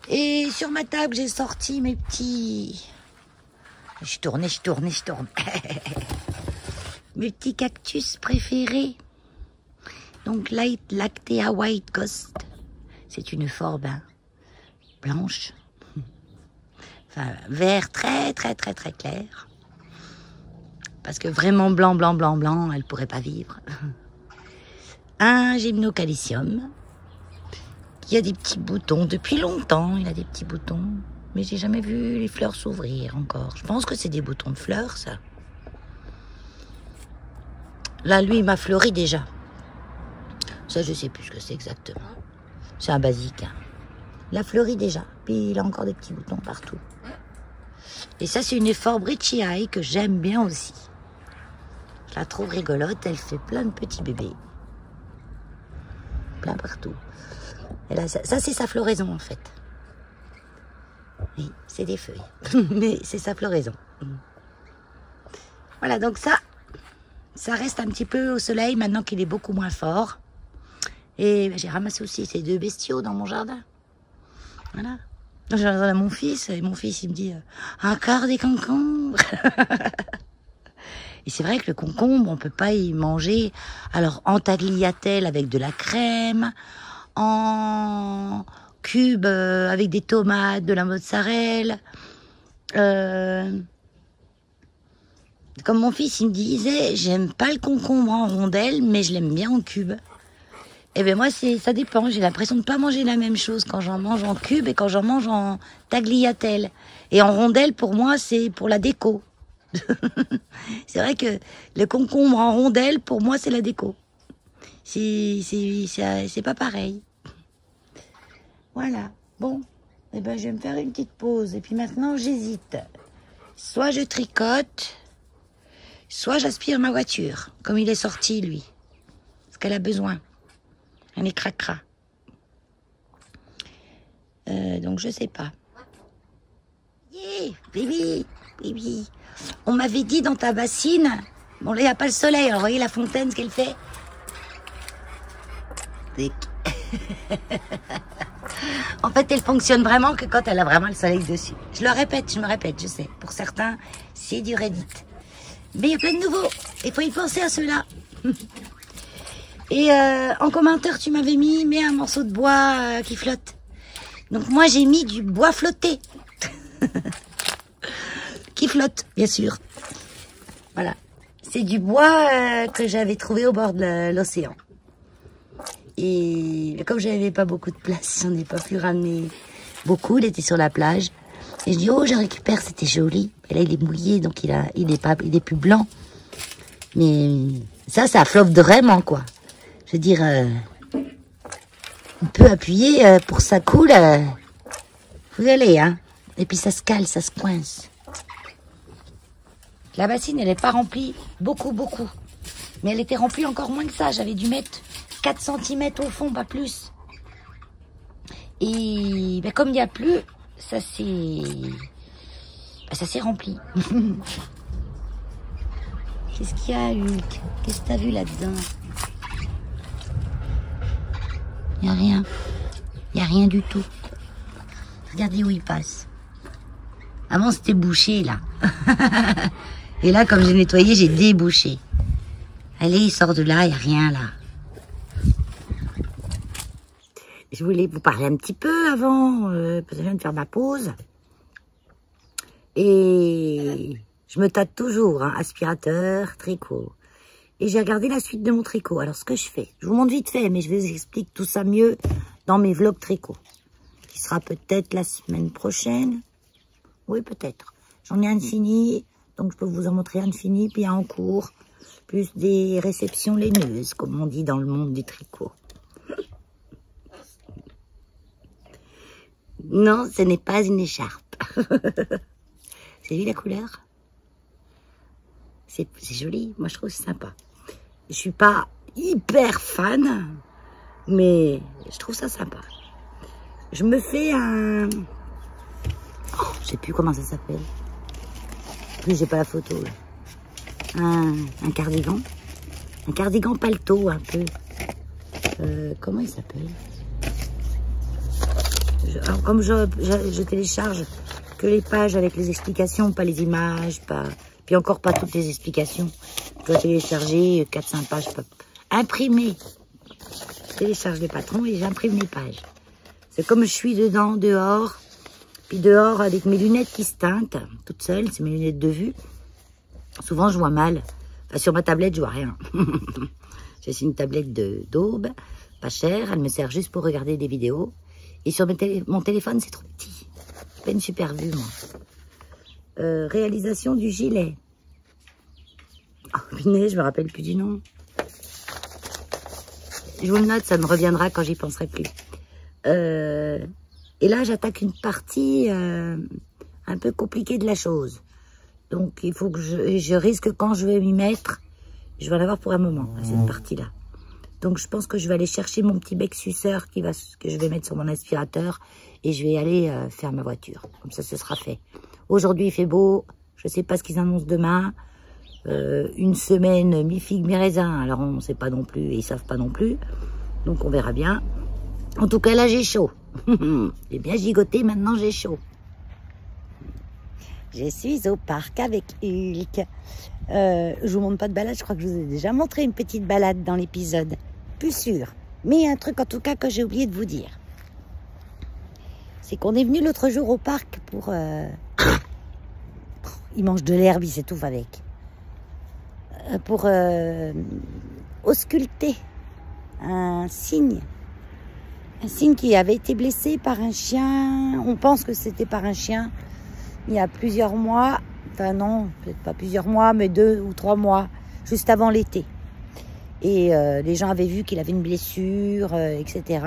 [SPEAKER 1] Et sur ma table, j'ai sorti mes petits... Je tourne. Mes petits cactus préférés. Donc, Light Lactea White Ghost. C'est une forme blanche. Enfin, vert très clair. Parce que vraiment blanc, elle pourrait pas vivre. Un Gymnocalcium. Il y a des petits boutons. Depuis longtemps, il a des petits boutons. Mais j'ai jamais vu les fleurs s'ouvrir encore. Je pense que c'est des boutons de fleurs, ça. Là, lui, il m'a fleuri déjà. Ça, je sais plus ce que c'est exactement. C'est un basique. Hein. Il a fleuri déjà. Puis il a encore des petits boutons partout. Et ça, c'est une Euphorbrechiae que j'aime bien aussi. Je la trouve rigolote. Elle fait plein de petits bébés. Plein partout. Et là, ça c'est sa floraison, en fait. Oui, c'est des feuilles. Mais c'est sa floraison. Voilà, donc ça reste un petit peu au soleil maintenant qu'il est beaucoup moins fort. Et j'ai ramassé aussi ces 2 bestiaux dans mon jardin. Voilà. Donc, je regarde à mon fils, et mon fils, il me dit « Encore des concombres !» Et c'est vrai que le concombre, on peut pas y manger. Alors, en tagliatelle avec de la crème, en cube avec des tomates, de la mozzarella. Comme mon fils, il me disait, j'aime pas le concombre en rondelle, mais je l'aime bien en cube. Et bien moi, ça dépend. J'ai l'impression de pas manger la même chose quand j'en mange en cube et quand j'en mange en tagliatelle. Et en rondelle, pour moi, c'est pour la déco. C'est vrai que le concombre en rondelle, pour moi, c'est la déco. C'est pas pareil. Voilà. Bon, eh ben, je vais me faire une petite pause. Et puis maintenant, j'hésite. Soit je tricote, soit j'aspire ma voiture, comme il est sorti, lui. Parce qu'elle a besoin. Elle est cracra. Donc, je sais pas. Yeah, baby, baby. On m'avait dit dans ta bassine... Bon, là, il n'y a pas le soleil. Alors, vous voyez la fontaine, ce qu'elle fait? En fait, elle fonctionne vraiment que quand elle a vraiment le soleil dessus. Je me répète, je sais. Pour certains, c'est du Reddit. Mais il y a plein de nouveaux. Il faut y penser à ceux-là. Et en commentaire, tu m'avais mis, mets un morceau de bois qui flotte. Donc moi, j'ai mis du bois flotté. Qui flotte, bien sûr. Voilà. C'est du bois que j'avais trouvé au bord de l'océan. Et comme je n'avais pas beaucoup de place, j'en ai pas pu ramener beaucoup. Il était sur la plage. Et je dis, oh, je récupère, c'était joli. Et là, il est mouillé, donc il est plus blanc. Mais ça flotte vraiment, quoi. Je veux dire, on peut appuyer pour que ça coule. Vous allez, hein. Et puis ça se cale, ça se coince. La bassine, elle n'est pas remplie beaucoup. Mais elle était remplie encore moins que ça. J'avais dû mettre 4 cm au fond, pas plus. Et ben, comme il n'y a plus, ça s'est rempli. Qu'est-ce qu'il y a, Hulk? Qu'est-ce que tu as vu là-dedans? Il n'y a rien. Il n'y a rien du tout. Regardez où il passe. Avant, c'était bouché, là. Et là, comme j'ai nettoyé, j'ai débouché. Allez, il sort de là, il n'y a rien, là. Je voulais vous parler un petit peu avant, parce que je viens de faire ma pause. Et je me tâte toujours, hein, aspirateur, tricot. Et j'ai regardé la suite de mon tricot. Alors, ce que je fais, je vous montre vite fait, mais je vous explique tout ça mieux dans mes vlogs tricot. Qui sera peut-être la semaine prochaine. Oui, peut-être. J'en ai un de fini, donc je peux vous en montrer un de fini, puis un en cours. Plus des réceptions laineuses, comme on dit dans le monde du tricot. Non, ce n'est pas une écharpe. C'est vu la couleur? C'est joli, moi je trouve c'est sympa. Je suis pas hyper fan, mais je trouve ça sympa. Je me fais un... Oh, je sais plus comment ça s'appelle. Plus j'ai pas la photo. Là. Un cardigan. Un cardigan paletot un peu. Comment il s'appelle? Alors comme je télécharge que les pages avec les explications, pas les images, puis encore pas toutes les explications. Je dois télécharger 4-5 pages. Imprimer. Je télécharge les patrons et j'imprime les pages. C'est comme je suis dedans, dehors. Puis dehors, avec mes lunettes qui se teintent, toute seule, c'est mes lunettes de vue. Souvent, je vois mal. Enfin, sur ma tablette, je vois rien. J'ai une tablette d'Aube. pas cher, elle me sert juste pour regarder des vidéos. Et sur mon téléphone, c'est trop petit. Pas une super vue, moi. Réalisation du gilet. Oh, punaise, je me rappelle plus du nom. Je vous le note, ça me reviendra quand j'y penserai plus. Et là, j'attaque une partie un peu compliquée de la chose. Donc, il faut que je risque, quand je vais m'y mettre, je vais en avoir pour un moment, à cette partie-là. Donc, je pense que je vais aller chercher mon petit bec suceur que je vais mettre sur mon aspirateur et je vais aller faire ma voiture. Comme ça, ce sera fait. Aujourd'hui, il fait beau. Je ne sais pas ce qu'ils annoncent demain. Une semaine, mi-figue, mi-raisin. Alors, on ne sait pas non plus et ils ne savent pas non plus. Donc, on verra bien. En tout cas, là, j'ai chaud. J'ai bien gigoté, maintenant, j'ai chaud. Je suis au parc avec Hulk. Je vous montre pas de balade, je crois que je vous ai déjà montré une petite balade dans l'épisode. Plus sûr. Mais un truc en tout cas que j'ai oublié de vous dire. C'est qu'on est venu l'autre jour au parc pour... il mange de l'herbe, il s'étouffe avec. Pour ausculter un cygne. Un cygne qui avait été blessé par un chien. On pense que c'était par un chien. Il y a plusieurs mois. Enfin non, peut-être pas plusieurs mois, mais 2 ou 3 mois, juste avant l'été. Et les gens avaient vu qu'il avait une blessure, etc.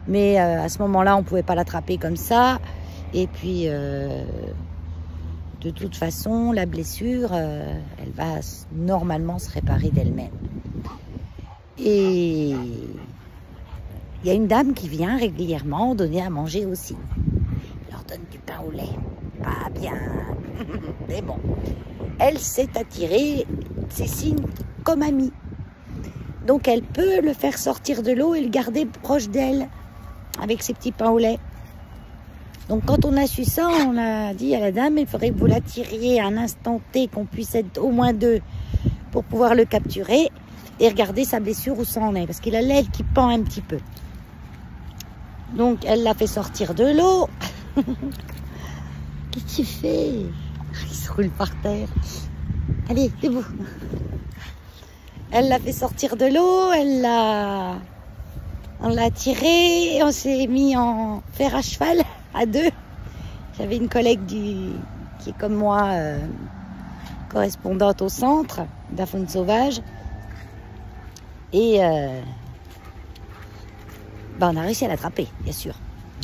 [SPEAKER 1] Mais à ce moment-là, on ne pouvait pas l'attraper comme ça. Et puis, de toute façon, la blessure, elle va normalement se réparer d'elle-même. Et il y a une dame qui vient régulièrement donner à manger aussi. Elle leur donne du pain au lait. Pas bien. Mais bon. Elle s'est attirée ces signes comme amie. Donc elle peut le faire sortir de l'eau et le garder proche d'elle avec ses petits pains au lait. Donc quand on a su ça, on a dit à la dame, il faudrait que vous l'attiriez à un instant T, qu'on puisse être au moins 2 pour pouvoir le capturer et regarder sa blessure où ça en est. Parce qu'il a l'aile qui pend un petit peu. Donc elle l'a fait sortir de l'eau. Qu'est-ce que tu fais? Il se roule par terre. Allez, debout. Elle l'a fait sortir de l'eau, on l'a tiré, et on s'est mis en fer à cheval à 2. J'avais une collègue qui est comme moi, correspondante au centre de la faune sauvage. Et on a réussi à l'attraper, bien sûr.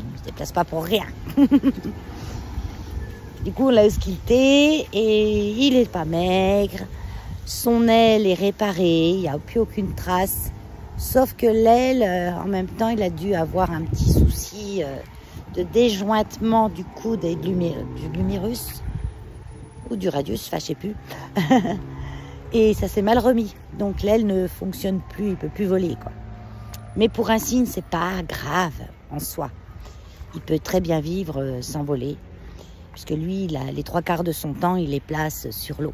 [SPEAKER 1] On ne se déplace pas pour rien. Du coup, on l'a ausculté et il n'est pas maigre. Son aile est réparée, il n'y a plus aucune trace. Sauf que l'aile, en même temps, il a dû avoir un petit souci de déjointement du coude et du glumérus. Ou du radius, enfin, je ne sais plus. Et ça s'est mal remis. Donc l'aile ne fonctionne plus, il ne peut plus voler, quoi. Mais pour un cygne, c'est pas grave en soi. Il peut très bien vivre sans voler. Puisque lui, les 3/4 de son temps, il les place sur l'eau.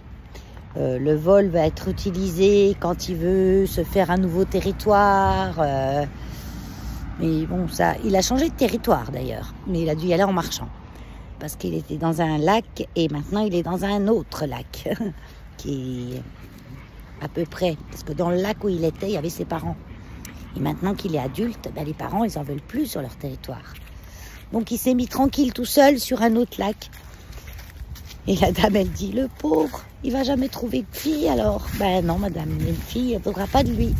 [SPEAKER 1] Le vol va être utilisé quand il veut se faire un nouveau territoire. Mais bon, ça, il a changé de territoire d'ailleurs. Mais il a dû y aller en marchant. Parce qu'il était dans un lac et maintenant il est dans un autre lac. Qui est à peu près. Parce que dans le lac où il était, il y avait ses parents. Et maintenant qu'il est adulte, les parents, ils n'en veulent plus sur leur territoire. Donc il s'est mis tranquille tout seul sur un autre lac. Et la dame, elle dit, le pauvre, il va jamais trouver de fille alors. Ben non, madame, une fille, elle ne voudra pas de lui.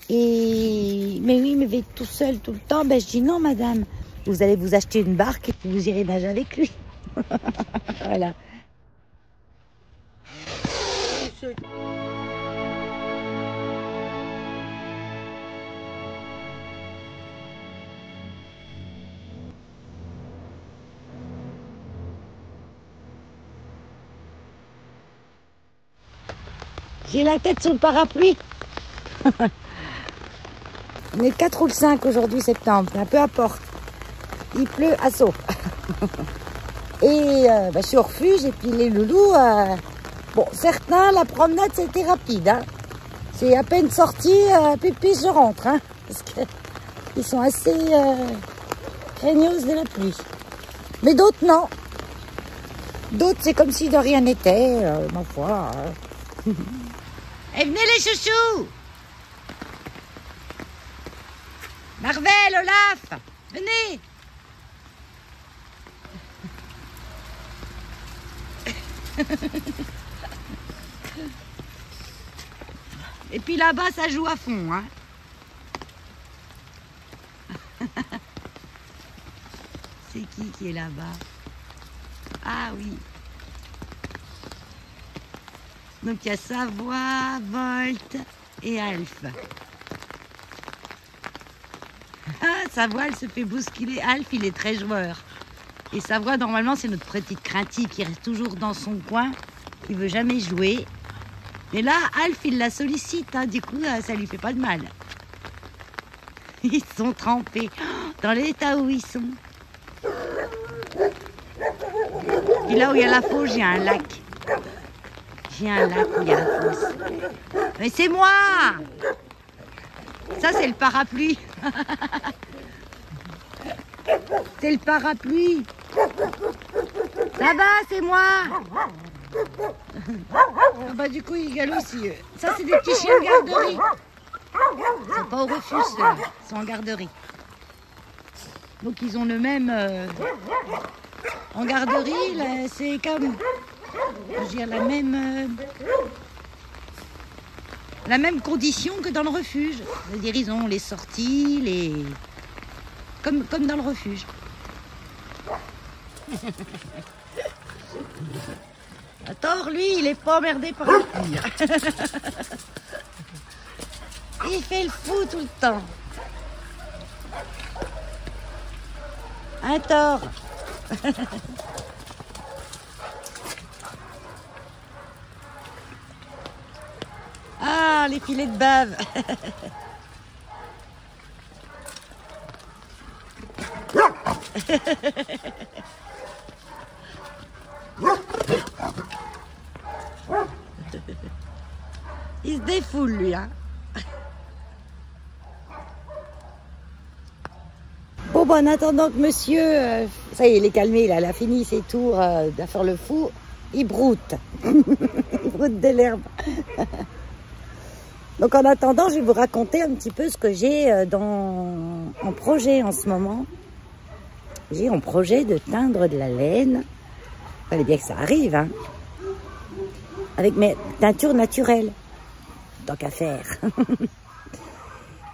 [SPEAKER 1] Et mais oui, mais il va être tout seul tout le temps. Ben je dis, non, madame, vous allez vous acheter une barque et puis vous irez nager avec lui. Voilà. J'ai la tête sous le parapluie. On est le 4 ou le 5 aujourd'hui, septembre. Peu importe. Il pleut à saut. Et je suis au refuge et puis les loulous... Bon, certains, la promenade, c'était rapide. Hein. C'est à peine sorti, pipi, je rentre. Hein, parce qu'ils sont assez craignos de la pluie. Mais d'autres, non. D'autres, c'est comme si de rien n'était. Ma foi. Et venez les chouchous! Marvel, Olaf, venez. Et puis là-bas, ça joue à fond, hein. C'est qui est là-bas? Ah oui. Donc il y a Savoie, Volt et Alf. Ah, Savoie, elle se fait bousculer. Alf, il est très joueur. Et Savoie, normalement, c'est notre petite craintive qui reste toujours dans son coin. Il veut jamais jouer. Mais là, Alf, il la sollicite. Hein. Du coup, ça lui fait pas de mal. Ils sont trempés dans l'état où ils sont. Et là où il y a la fosse, j'ai un lac. J'ai un lac où il y a la fosse. Mais c'est moi! Ça, c'est le parapluie. C'est le parapluie. Ça va, c'est moi. Ah bah, du coup, ils galopent aussi. Ça, c'est des petits chiens de garderie. Ils sont pas au refuge, ceux-là. Ils sont en garderie. Donc, ils ont le même... En garderie, c'est comme... Je veux dire, la même condition que dans le refuge. C'est-à-dire, ils ont les sorties, les... Comme dans le refuge. Attends, lui, il est pas emmerdé par le pire. Il fait le fou tout le temps. Un tort. Ah, les filets de bave. Il se défoule, lui, hein. Bon, en attendant que monsieur, ça y est, il est calmé, il a fini ses tours à faire le fou, il broute. Il broute de l'herbe. Donc en attendant, je vais vous raconter un petit peu ce que j'ai en projet en ce moment. J'ai en projet de teindre de la laine. Il fallait bien que ça arrive, hein. Avec mes teintures naturelles. Tant qu'à faire.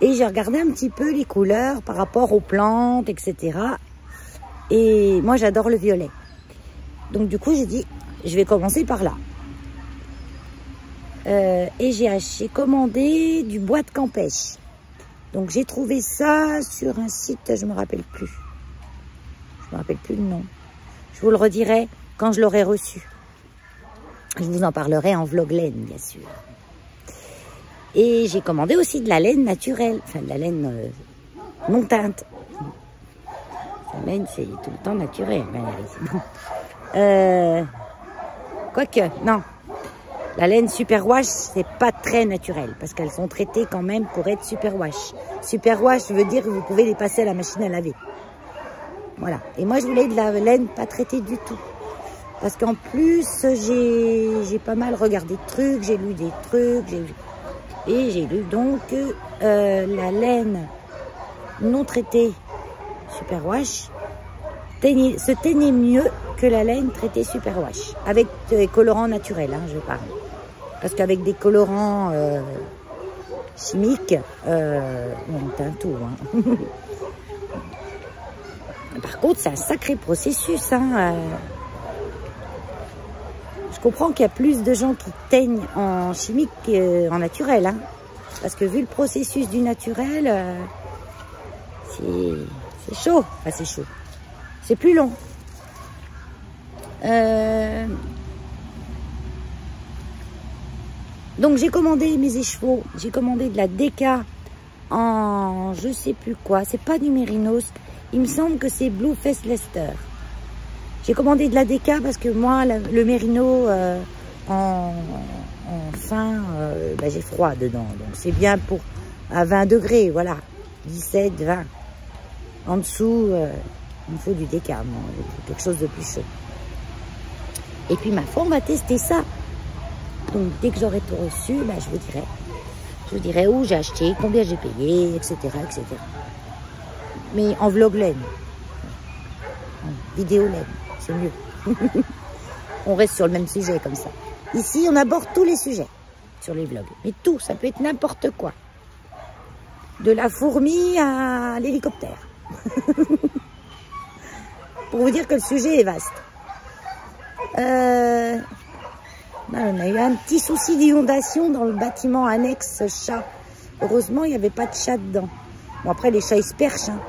[SPEAKER 1] Et j'ai regardé un petit peu les couleurs par rapport aux plantes, etc. Et moi, j'adore le violet. Donc du coup, j'ai dit, je vais commencer par là. Et j'ai commandé du bois de Campèche. Donc j'ai trouvé ça sur un site, je me rappelle plus. Je me rappelle plus le nom. Je vous le redirai quand je l'aurai reçu. Je vous en parlerai en vlog laine, bien sûr. Et j'ai commandé aussi de la laine naturelle, enfin de la laine non teinte. La laine, c'est tout le temps naturel, Valérie. Quoique, non. La laine superwash, c'est pas très naturel, parce qu'elles sont traitées quand même pour être superwash. Superwash veut dire que vous pouvez les passer à la machine à laver. Voilà. Et moi, je voulais de la laine pas traitée du tout. Parce qu'en plus, j'ai pas mal regardé de trucs, j'ai lu des trucs, et j'ai lu donc la laine non traitée superwash se teignait mieux que la laine traitée superwash. Avec des colorants naturels, hein, je parle. Parce qu'avec des colorants chimiques, on teint tout. Hein. Par contre, c'est un sacré processus. Hein. Je comprends qu'il y a plus de gens qui teignent en chimique qu'en naturel. Hein. Parce que vu le processus du naturel, c'est chaud. Enfin, c'est chaud. C'est plus long. Donc j'ai commandé mes écheveaux. J'ai commandé de la Deka en je sais plus quoi. C'est pas du Mérinos. Il me semble que c'est Blue Face Leicester. J'ai commandé de la Deka parce que moi, le Mérino en fin, bah, j'ai froid dedans. Donc c'est bien pour à 20 degrés, voilà. 17, 20. En dessous, il me faut du Deka, quelque chose de plus chaud. Et puis ma foi, on va tester ça. Donc dès que j'aurai tout reçu, bah, je vous dirai où j'ai acheté, combien j'ai payé, etc., etc. mais en vlog laine. En vidéo laine, c'est mieux. On reste sur le même sujet comme ça. Ici, on aborde tous les sujets sur les vlogs. Mais tout, ça peut être n'importe quoi. De la fourmi à l'hélicoptère. Pour vous dire que le sujet est vaste. On a eu un petit souci d'inondation dans le bâtiment annexe chat. Heureusement, il n'y avait pas de chat dedans. Bon, après, les chats, ils se perchent. Hein.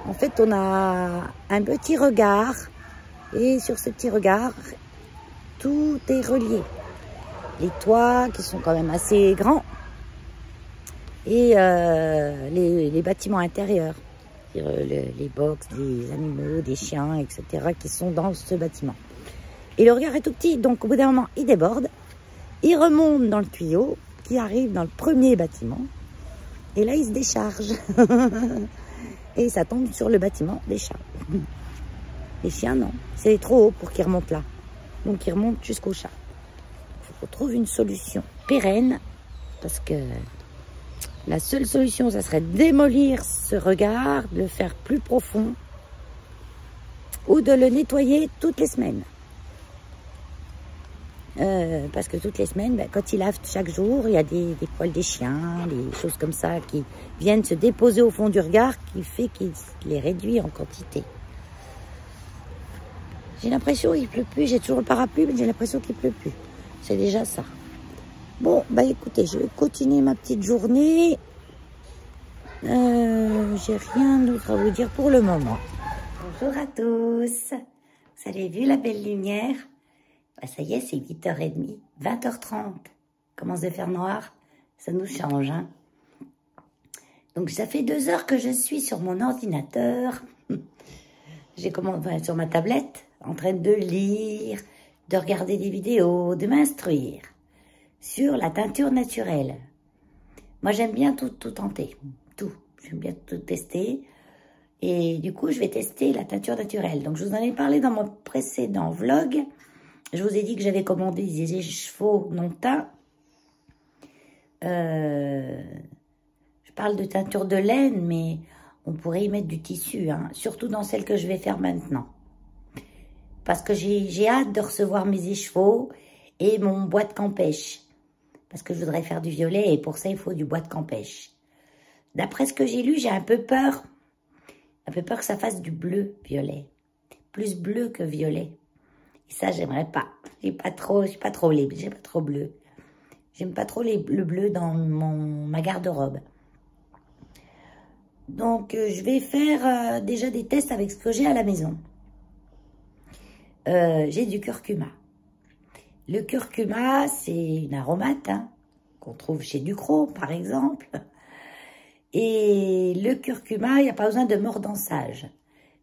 [SPEAKER 1] En fait, on a un petit regard. Et sur ce petit regard, tout est relié. Les toits, qui sont quand même assez grands. Et les bâtiments intérieurs. Les box, des animaux, des chiens, etc. qui sont dans ce bâtiment. Et le regard est tout petit, donc au bout d'un moment, il déborde. Il remonte dans le tuyau, qui arrive dans le premier bâtiment. Et là, il se décharge. Et ça tombe sur le bâtiment des chats. Les chiens, non. C'est trop haut pour qu'ils remontent là. Donc, ils remontent jusqu'au chat. Il faut qu'on trouve une solution pérenne. Parce que la seule solution, ça serait de démolir ce regard, de le faire plus profond. Ou de le nettoyer toutes les semaines. Parce que toutes les semaines, ben, quand il lave chaque jour, il y a des poils des chiens, des choses comme ça qui viennent se déposer au fond du regard, qui fait qu'il les réduit en quantité. J'ai l'impression qu'il pleut plus, j'ai toujours le parapluie, mais j'ai l'impression qu'il pleut plus. C'est déjà ça. Bon, bah écoutez, je vais continuer ma petite journée. J'ai rien d'autre à vous dire pour le moment. Bonjour à tous. Vous avez vu la belle lumière? Bah ça y est, c'est 8h30, 20h30. Commence de faire noir, ça nous change. Hein. Donc ça fait 2 heures que je suis sur mon ordinateur. Sur ma tablette, en train de lire, de regarder des vidéos, de m'instruire sur la teinture naturelle. Moi, j'aime bien tout tenter, tout. J'aime bien tout tester. Et du coup, je vais tester la teinture naturelle. Donc, je vous en ai parlé dans mon précédent vlog. Je vous ai dit que j'avais commandé des écheveaux non teints. Je parle de teinture de laine, mais on pourrait y mettre du tissu, hein, surtout dans celle que je vais faire maintenant. Parce que j'ai hâte de recevoir mes écheveaux et mon bois de campèche. Parce que je voudrais faire du violet et pour ça, il faut du bois de campèche. D'après ce que j'ai lu, j'ai un peu peur. Un peu peur que ça fasse du bleu-violet. Plus bleu que violet. Et ça, j'aimerais pas. J'ai pas trop bleu. J'aime pas trop le bleu dans ma garde-robe. Donc, je vais faire déjà des tests avec ce que j'ai à la maison. J'ai du curcuma. Le curcuma, c'est une aromate hein, qu'on trouve chez Ducros, par exemple. Et le curcuma, il n'y a pas besoin de mordançage.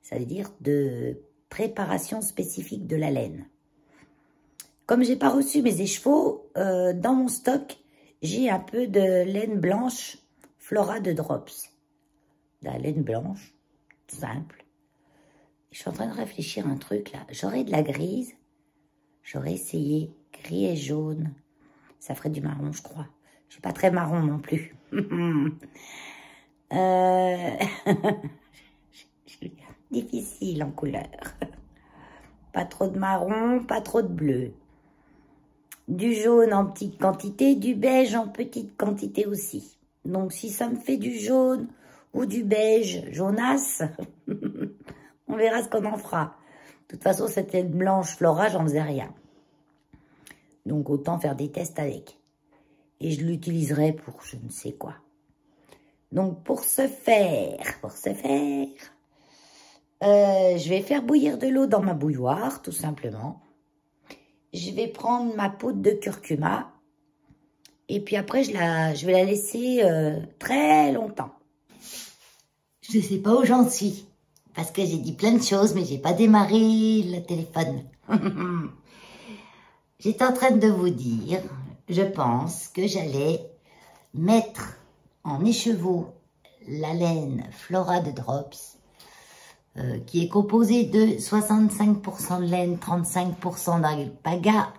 [SPEAKER 1] Ça veut dire de préparation spécifique de la laine. Comme j'ai pas reçu mes écheveaux, dans mon stock, j'ai un peu de laine blanche Flora de Drops. De la laine blanche, simple. Je suis en train de réfléchir à un truc là. J'aurais de la grise. J'aurais essayé gris et jaune. Ça ferait du marron, je crois. Je suis pas très marron non plus. Difficile en couleur. Pas trop de marron, pas trop de bleu. Du jaune en petite quantité, du beige en petite quantité aussi. Donc si ça me fait du jaune ou du beige jaunasse, on verra ce qu'on en fera. De toute façon, cette laine blanche Flora, j'en faisais rien. Donc autant faire des tests avec. Et je l'utiliserai pour je ne sais quoi. Donc pour ce faire, je vais faire bouillir de l'eau dans ma bouilloire, tout simplement. Je vais prendre ma poudre de curcuma. Et puis après, je vais la laisser très longtemps. Je ne sais pas où j'en suis. Parce que j'ai dit plein de choses, mais j'ai pas démarré le téléphone. J'étais en train de vous dire, je pense que j'allais mettre en écheveau la laine Flora de Drops, qui est composée de 65% de laine, 35% d'alpaga,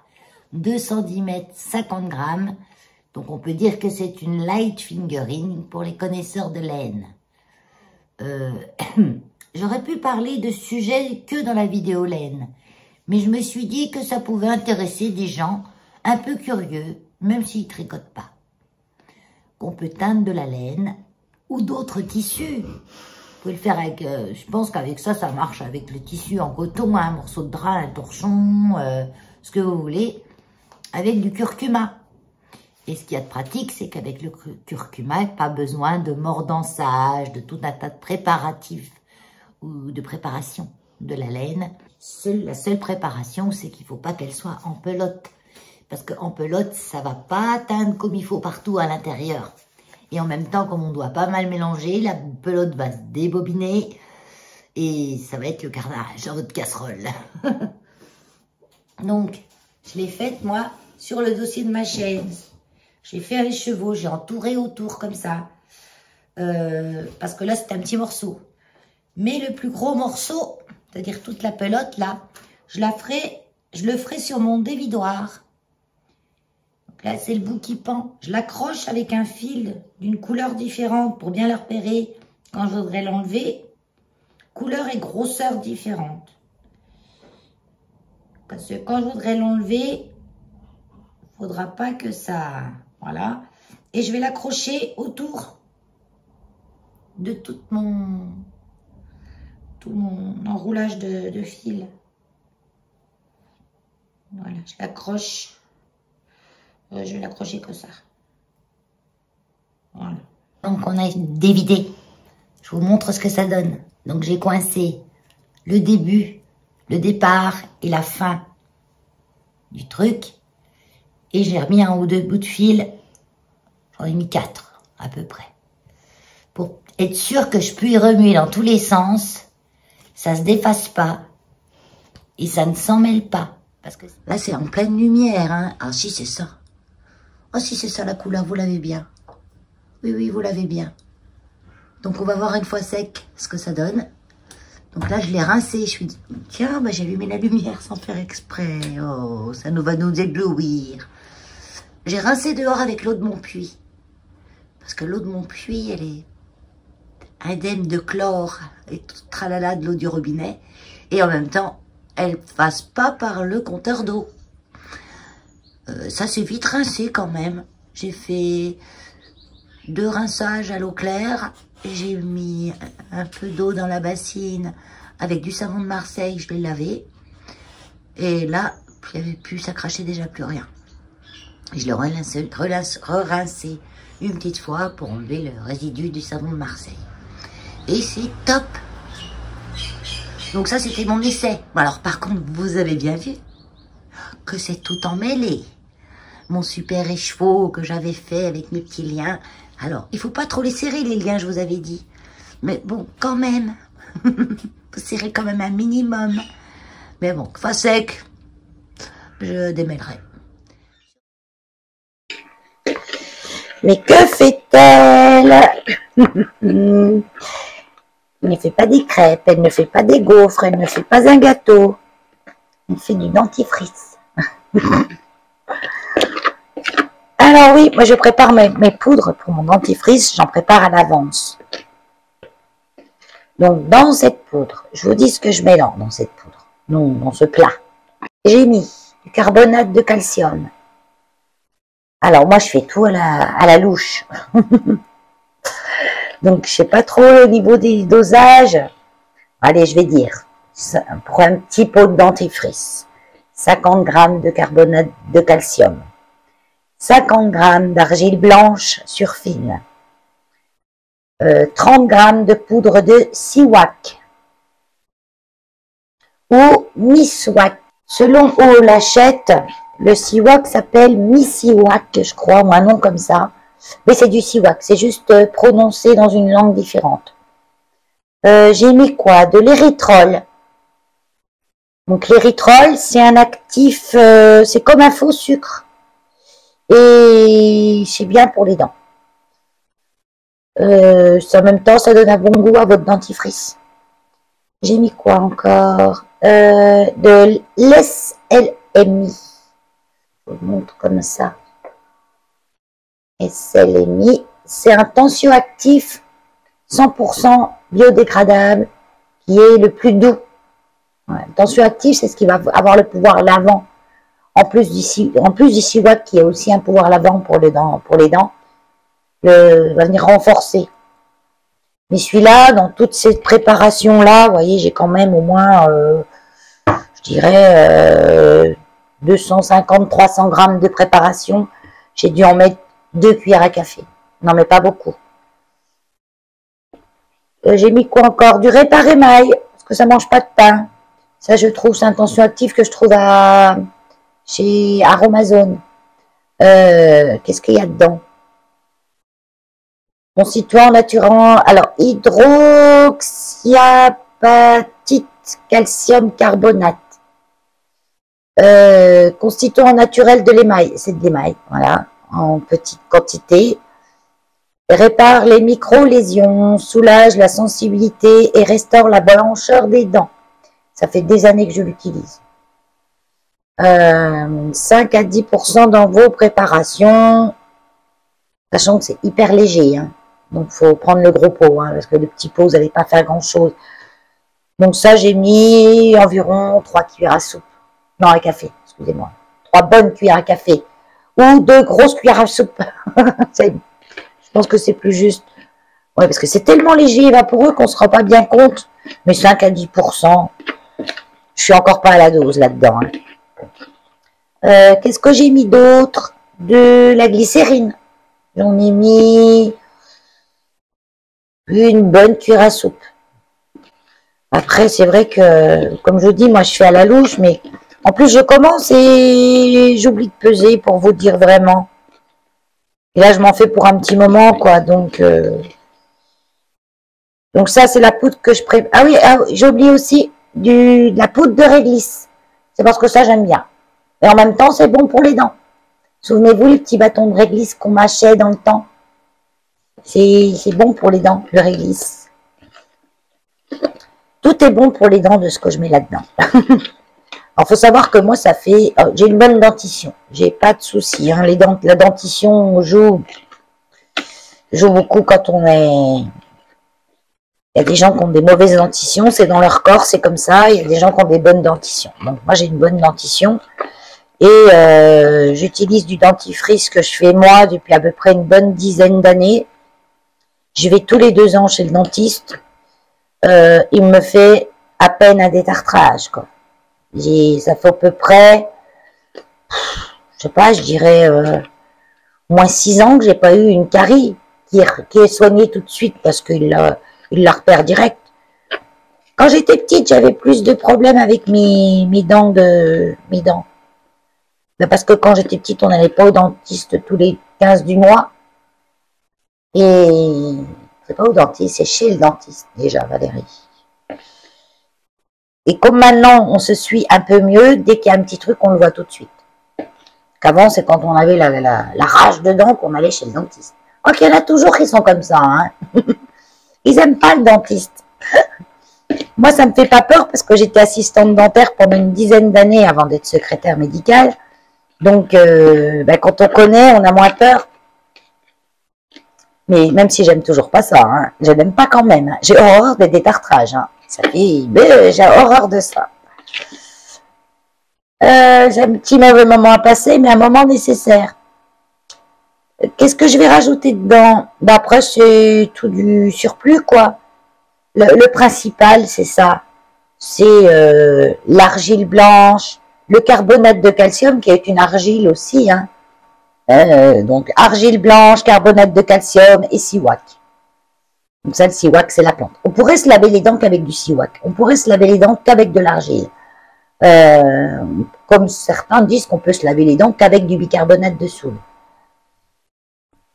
[SPEAKER 1] 2 cm, 50 grammes. Donc on peut dire que c'est une light fingering pour les connaisseurs de laine. j'aurais pu parler de ce sujet que dans la vidéo laine. Mais je me suis dit que ça pouvait intéresser des gens un peu curieux, même s'ils ne tricotent pas. Qu'on peut teindre de la laine ou d'autres tissus. Vous pouvez le faire avec, je pense qu'avec ça, ça marche avec le tissu en coton, un morceau de drap, un torchon, ce que vous voulez, avec du curcuma. Et ce qu'il y a de pratique, c'est qu'avec le curcuma, pas besoin de mordançage, de tout un tas de préparatifs ou de préparation de la laine. La seule préparation, c'est qu'il ne faut pas qu'elle soit en pelote. Parce qu'en pelote, ça va pas teindre comme il faut partout à l'intérieur. Et en même temps, comme on doit pas mal mélanger, la pelote va se débobiner et ça va être le carnage dans votre casserole. Donc, je l'ai faite, moi, sur le dossier de ma chaise. J'ai fait les chevaux, j'ai entouré autour comme ça. Parce que là, c'est un petit morceau. Mais le plus gros morceau, c'est-à-dire toute la pelote, là, je le ferai sur mon dévidoir. Là, c'est le bout qui pend. Je l'accroche avec un fil d'une couleur différente pour bien la repérer quand je voudrais l'enlever. Couleur et grosseur différentes. Parce que quand je voudrais l'enlever, il ne faudra pas que ça... Voilà. Et je vais l'accrocher autour de tout mon enroulage de fil. Voilà, je l'accroche. Je vais l'accrocher comme ça. Voilà. Donc on a dévidé. Je vous montre ce que ça donne. Donc j'ai coincé le début, le départ et la fin du truc. Et j'ai remis un ou deux bouts de fil. J'en ai mis 4 à peu près. Pour être sûr que je puis remuer dans tous les sens. Ça se défasse pas. Et ça ne s'en mêle pas. Parce que là c'est en pleine lumière. Hein. Ah si c'est ça. Ah si c'est ça la couleur, vous l'avez bien. Oui, oui, vous l'avez bien. Donc on va voir une fois sec ce que ça donne. Donc là je l'ai rincé, je suis dit, tiens, bah, j'ai allumé la lumière sans faire exprès. Oh, ça nous va nous éblouir. J'ai rincé dehors avec l'eau de mon puits. Parce que l'eau de mon puits, elle est indemne de chlore et tout tralala de l'eau du robinet. Et en même temps, elle passe pas par le compteur d'eau. Ça s'est vite rincé quand même. J'ai fait 2 rinçages à l'eau claire. J'ai mis un peu d'eau dans la bassine avec du savon de Marseille. Je l'ai lavé. Et là, j'avais plus, ça crachait déjà plus rien. Je l'ai re-rincé une petite fois pour enlever le résidu du savon de Marseille. Et c'est top. Donc ça, c'était mon essai. Alors par contre, vous avez bien vu que c'est tout emmêlé. Mon super écheveau que j'avais fait avec mes petits liens. Alors, il faut pas trop les serrer, les liens, je vous avais dit. Mais bon, quand même. Faut serrer quand même un minimum. Mais bon, fois sec, je démêlerai. Mais que fait-elle? Elle ne fait pas des crêpes, elle ne fait pas des gaufres, elle ne fait pas un gâteau. Elle fait du dentifrice. Alors oui, moi je prépare mes poudres pour mon dentifrice, j'en prépare à l'avance. Donc dans cette poudre, je vous dis ce que je mets dans cette poudre, dans ce plat. J'ai mis du carbonate de calcium. Alors moi je fais tout à la louche. Donc je sais pas trop au niveau des dosages. Allez, je vais dire, pour un petit pot de dentifrice, 50 g de carbonate de calcium. 50 g d'argile blanche surfine, 30 g de poudre de siwak ou miswak. Selon où on l'achète, le siwak s'appelle misiwak, je crois, ou un nom comme ça. Mais c'est du siwak, c'est juste prononcé dans une langue différente. J'ai mis quoi? De l'érythrol. Donc l'érythrol, c'est un actif, c'est comme un faux sucre. Et c'est bien pour les dents. En même temps, ça donne un bon goût à votre dentifrice. J'ai mis quoi encore? De l'SLMI. Je vous montre comme ça. SLMI, c'est un tensioactif 100% biodégradable, qui est le plus doux. Ouais, tensioactif, c'est ce qui va avoir le pouvoir lavant. En plus du siwak, qui a aussi un pouvoir lavant pour les dents, va venir renforcer. Mais celui-là, dans toute cette préparation-là, vous voyez, j'ai quand même au moins, je dirais, 250-300 grammes de préparation. J'ai dû en mettre 2 cuillères à café. Non, mais pas beaucoup. J'ai mis quoi encore? Du réparémail, parce que ça mange pas de pain. Ça, je trouve, c'est un tensioactif que je trouve chez Aromazone. Qu'est-ce qu'il y a dedans? Constituant naturel, alors hydroxyapatite calcium carbonate. Constituant naturel de l'émail, c'est de l'émail, voilà, en petite quantité. Répare les micro-lésions, soulage la sensibilité et restaure la blancheur des dents. Ça fait des années que je l'utilise. 5 à 10% dans vos préparations, sachant que c'est hyper léger, hein. Donc il faut prendre le gros pot, hein, parce que le petit pot, vous n'allez pas faire grand chose. Donc ça, j'ai mis environ 3 cuillères à soupe, non à café, excusez-moi, 3 bonnes cuillères à café, ou 2 grosses cuillères à soupe. Je pense que c'est plus juste. Ouais, parce que c'est tellement léger et vaporeux qu'on ne se rend pas bien compte. Mais 5 à 10%, je suis encore pas à la dose là-dedans, hein. Qu'est-ce que j'ai mis d'autre? De la glycérine. J'en ai mis une bonne cuillère à soupe. Après, c'est vrai que, comme je dis, moi je fais à la louche, mais en plus je commence et j'oublie de peser pour vous dire vraiment. Et là, je m'en fais pour un petit moment, quoi. Donc ça, c'est la poudre que je prépare. Ah oui, j'ai oublié aussi de la poudre de réglisse. C'est parce que ça, j'aime bien. Et en même temps, c'est bon pour les dents. Souvenez-vous, les petits bâtons de réglisse qu'on mâchait dans le temps. C'est bon pour les dents, le réglisse. Tout est bon pour les dents de ce que je mets là-dedans. Alors, faut savoir que moi, ça fait... j'ai une bonne dentition. J'ai pas de soucis, hein. La dentition joue beaucoup quand on est... Il y a des gens qui ont des mauvaises dentitions, c'est dans leur corps, c'est comme ça. Il y a des gens qui ont des bonnes dentitions. Donc, moi, j'ai une bonne dentition. Et j'utilise du dentifrice que je fais moi depuis à peu près une bonne dizaine d'années. Je vais tous les 2 ans chez le dentiste. Il me fait à peine un détartrage, quoi. Ça fait à peu près, je sais pas, je dirais moins 6 ans que j'ai pas eu une carie qui est soignée tout de suite parce qu'il la repère direct. Quand j'étais petite, j'avais plus de problèmes avec mes dents. Ben parce que quand j'étais petite, on n'allait pas au dentiste tous les 15 du mois. Et c'est pas au dentiste, c'est chez le dentiste déjà, Valérie. Et comme maintenant, on se suit un peu mieux, dès qu'il y a un petit truc, on le voit tout de suite. Qu'avant, c'est quand on avait la rage de dents qu'on allait chez le dentiste. Quoi qu'il y en a toujours qui sont comme ça, hein. Ils aiment pas le dentiste. Moi, ça me fait pas peur parce que j'étais assistante dentaire pendant une dizaine d'années avant d'être secrétaire médicale. Donc, ben, quand on connaît, on a moins peur. Mais même si j'aime toujours pas ça, hein, je l'aime pas quand même. Hein. J'ai horreur des détartrages. Hein. Ça fait, j'ai horreur de ça. J'ai un petit mauvais moment à passer, mais un moment nécessaire. Qu'est-ce que je vais rajouter dedans? Ben après, c'est tout du surplus, quoi. Le principal, c'est ça. C'est l'argile blanche, le carbonate de calcium, qui est une argile aussi, hein. Donc, argile blanche, carbonate de calcium et siwak. Donc ça, le siwak, c'est la plante. On pourrait se laver les dents qu'avec du siwak. On pourrait se laver les dents qu'avec de l'argile. Comme certains disent qu'on peut se laver les dents qu'avec du bicarbonate de soude.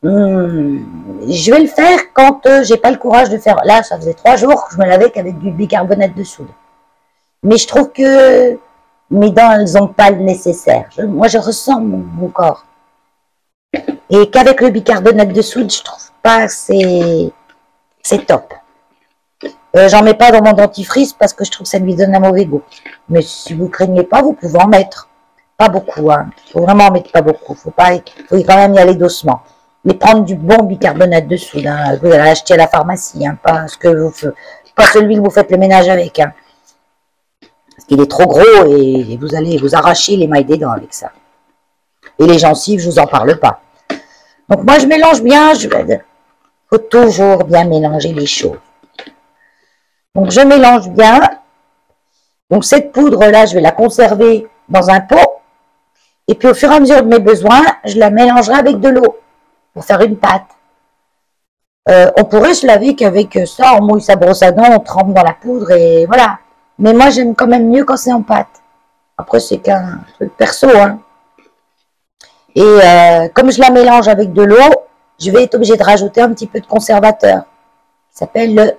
[SPEAKER 1] Je vais le faire quand j'ai pas le courage de faire. Là, ça faisait 3 jours que je me lavais qu'avec du bicarbonate de soude. Mais je trouve que mes dents, elles n'ont pas le nécessaire. Moi, je ressens mon corps. Et qu'avec le bicarbonate de soude, je trouve pas que c'est top. J'en mets pas dans mon dentifrice parce que je trouve que ça lui donne un mauvais goût. Mais si vous craignez pas, vous pouvez en mettre. Pas beaucoup, hein. Faut vraiment en mettre pas beaucoup. Faut quand même y aller doucement. Mais prendre du bon bicarbonate de soude, hein, que vous allez acheter à la pharmacie, hein, pas celui que vous faites le ménage avec. Hein. Parce qu'il est trop gros et vous allez vous arracher les mailles des dents avec ça. Et les gencives, je vous en parle pas. Donc moi, je mélange bien. Faut toujours bien mélanger les choses. Donc je mélange bien. Donc cette poudre-là, je vais la conserver dans un pot. Et puis au fur et à mesure de mes besoins, je la mélangerai avec de l'eau pour faire une pâte. On pourrait se laver qu'avec ça, on mouille sa brosse à dents, on trempe dans la poudre et voilà. Mais moi, j'aime quand même mieux quand c'est en pâte. Après, c'est qu'un truc perso, hein. Et comme je la mélange avec de l'eau, je vais être obligée de rajouter un petit peu de conservateur. Ça s'appelle le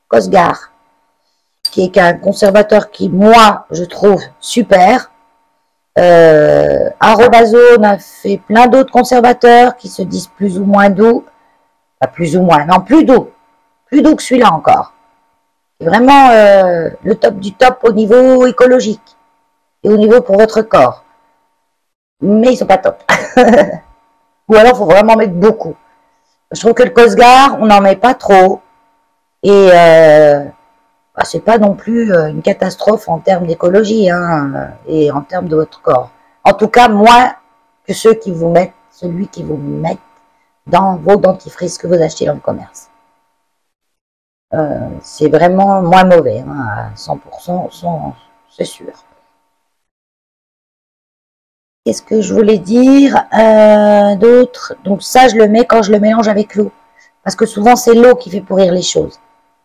[SPEAKER 1] Cosgar, qui est un conservateur qui, moi, je trouve super. Arobazone a fait plein d'autres conservateurs qui se disent plus ou moins doux. Pas plus ou moins, non, plus doux. Plus doux que celui-là encore. C'est vraiment le top du top au niveau écologique et au niveau pour votre corps. Mais ils sont pas top. Ou alors, il faut vraiment mettre beaucoup. Je trouve que le Cosgar, on n'en met pas trop. Et bah, c'est pas non plus une catastrophe en termes d'écologie hein, et en termes de votre corps. En tout cas, moins que celui qui vous mettent dans vos dentifrices que vous achetez dans le commerce. C'est vraiment moins mauvais, hein, à 100%, c'est sûr. Qu'est-ce que je voulais dire d'autre? Donc ça, je le mets quand je le mélange avec l'eau. Parce que souvent, c'est l'eau qui fait pourrir les choses.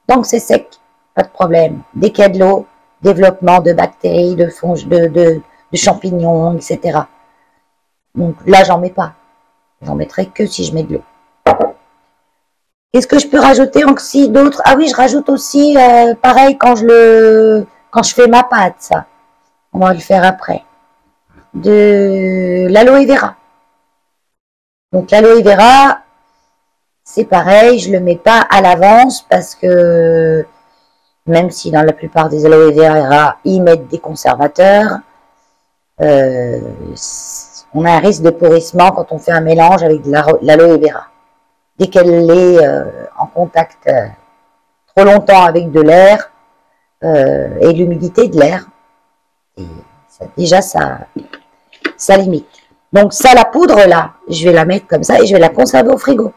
[SPEAKER 1] Donc c'est sec, pas de problème. Dès qu'il y a de l'eau, développement de bactéries, de champignons, etc. Donc là, j'en mets pas. J'en mettrai que si je mets de l'eau. Qu'est-ce que je peux rajouter aussi d'autres? Ah oui, je rajoute aussi, pareil, quand je fais ma pâte, ça. On va le faire après. De l'aloe vera. Donc l'aloe vera, c'est pareil, je le mets pas à l'avance parce que même si dans la plupart des aloe vera, ils mettent des conservateurs, on a un risque de pourrissement quand on fait un mélange avec de l'aloe vera. Dès qu'elle est en contact trop longtemps avec de l'air et l'humidité de l'air, déjà ça limite. Donc ça, la poudre là, je vais la mettre comme ça et je vais la conserver au frigo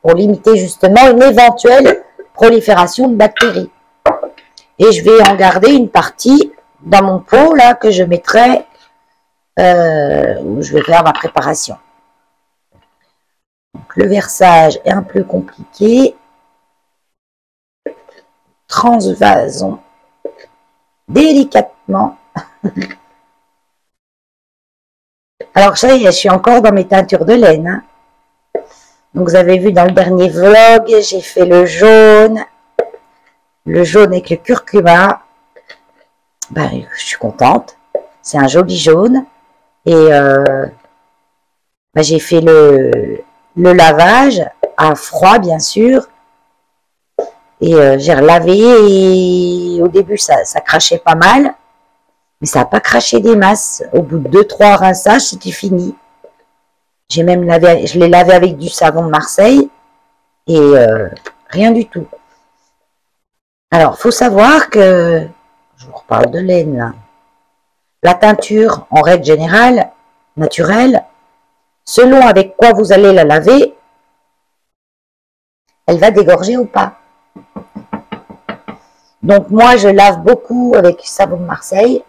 [SPEAKER 1] pour limiter justement une éventuelle prolifération de bactéries. Et je vais en garder une partie dans mon pot là que je mettrai où je vais faire ma préparation. Donc, le versage est un peu compliqué. Transvasons délicatement. Alors ça y est, je suis encore dans mes teintures de laine. Hein. Donc vous avez vu dans le dernier vlog, j'ai fait le jaune avec le curcuma. Ben, je suis contente. C'est un joli jaune. Et ben, j'ai fait le lavage à froid, bien sûr. Et j'ai relavé et au début, ça crachait pas mal. Mais ça n'a pas craché des masses. Au bout de 2-3 rinçages, c'était fini. J'ai même lavé, je l'ai lavé avec du savon de Marseille. Et rien du tout. Alors, il faut savoir que, je vous reparle de laine là. La teinture, en règle générale, naturelle, selon avec quoi vous allez la laver, elle va dégorger ou pas. Donc moi, je lave beaucoup avec savon de Marseille.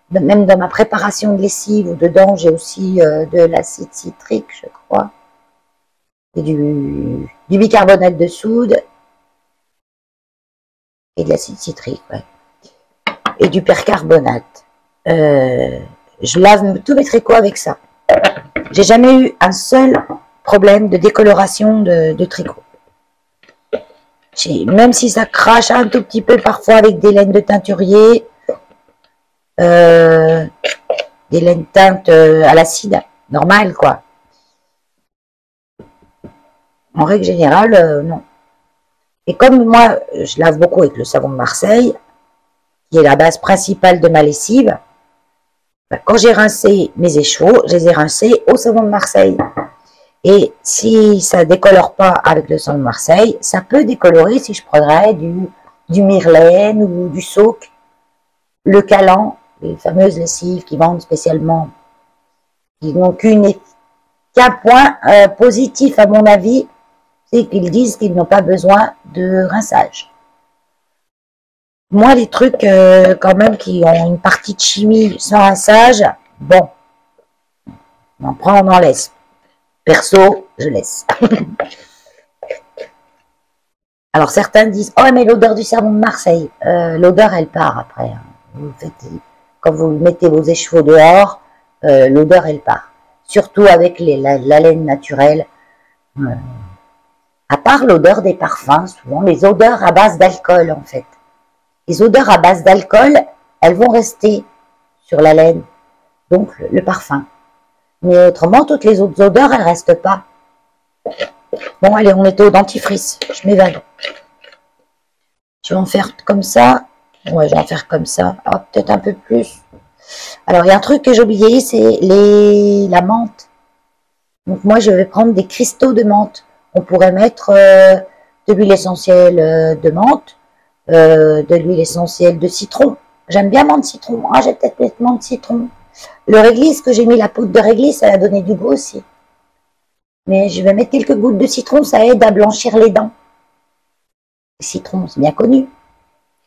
[SPEAKER 1] Même dans ma préparation de lessive ou dedans, j'ai aussi de l'acide citrique, je crois. Et du bicarbonate de soude. Et de l'acide citrique, ouais. Et du percarbonate. Je lave tous mes tricots avec ça. J'ai jamais eu un seul problème de décoloration de tricot. Même si ça crache un tout petit peu parfois avec des laines de teinturier, des laines teintes à l'acide, normal quoi. En règle générale, non. Et comme moi, je lave beaucoup avec le savon de Marseille, qui est la base principale de ma lessive, ben, quand j'ai rincé mes écheveaux, je les ai rincés au savon de Marseille. Et si ça décolore pas avec le savon de Marseille, ça peut décolorer si je prendrais du Myrlaine ou du Sauk, le Calan, les fameuses lessives qui vendent spécialement, qui n'ont qu'un point positif à mon avis, c'est qu'ils disent qu'ils n'ont pas besoin de rinçage. Moi, les trucs quand même qui ont une partie de chimie sans rinçage, bon, on en prend, on en laisse. Perso, je laisse. Alors certains disent, oh mais l'odeur du savon de Marseille, l'odeur elle part après. Hein. Vous faites, quand vous mettez vos écheveaux dehors, l'odeur elle part. Surtout avec la laine naturelle. À part l'odeur des parfums, souvent les odeurs à base d'alcool en fait. Les odeurs à base d'alcool, elles vont rester sur la laine, donc le parfum. Mais autrement, toutes les autres odeurs, elles restent pas. Bon, allez, on était au dentifrice. Je m'évade. Je vais en faire comme ça. Ouais, je vais en faire comme ça. Oh, peut-être un peu plus. Alors, il y a un truc que j'ai oublié, c'est la menthe. Donc, moi, je vais prendre des cristaux de menthe. On pourrait mettre de l'huile essentielle de menthe, de l'huile essentielle de citron. J'aime bien menthe citron. Ah, j'ai peut-être mettre menthe citron. Le réglisse que j'ai mis, la poudre de réglisse, ça a donné du goût aussi. Mais je vais mettre quelques gouttes de citron, ça aide à blanchir les dents. Le citron, c'est bien connu.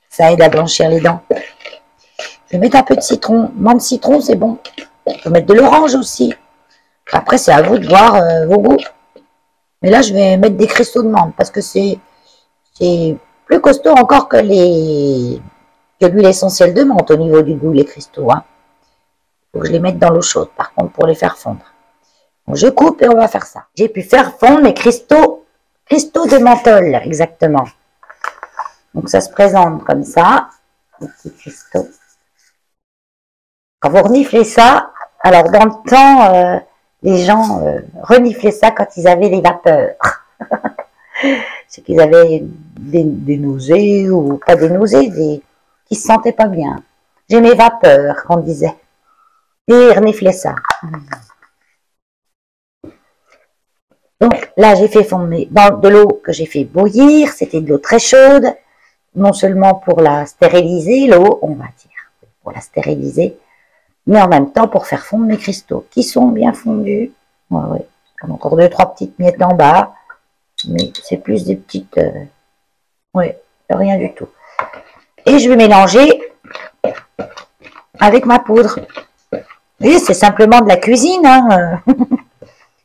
[SPEAKER 1] Ça aide à blanchir les dents. Je vais mettre un peu de citron. Menthe citron, c'est bon. Je peux mettre de l'orange aussi. Après, c'est à vous de voir vos goûts. Mais là, je vais mettre des cristaux de menthe parce que c'est plus costaud encore que l'huile essentielle de menthe au niveau du goût, les cristaux. Hein. Faut que je les mette dans l'eau chaude, par contre, pour les faire fondre. Donc, je coupe et on va faire ça. J'ai pu faire fondre mes cristaux de menthol, exactement. Donc, ça se présente comme ça, les petits cristaux. Quand vous reniflez ça, alors dans le temps, les gens reniflaient ça quand ils avaient les vapeurs. C'est qu'ils avaient des nausées, ou pas des nausées, qui se sentaient pas bien. J'ai mes vapeurs, qu'on disait. Et renifler ça. Donc là, j'ai fait fondre dans de l'eau que j'ai fait bouillir. C'était de l'eau très chaude, non seulement pour la stériliser, l'eau, on va dire, pour la stériliser, mais en même temps pour faire fondre mes cristaux, qui sont bien fondus. Ouais, ouais. Encore 2-3 petites miettes en bas, mais c'est plus des petites... ouais, rien du tout. Et je vais mélanger avec ma poudre. Vous voyez, c'est simplement de la cuisine, hein.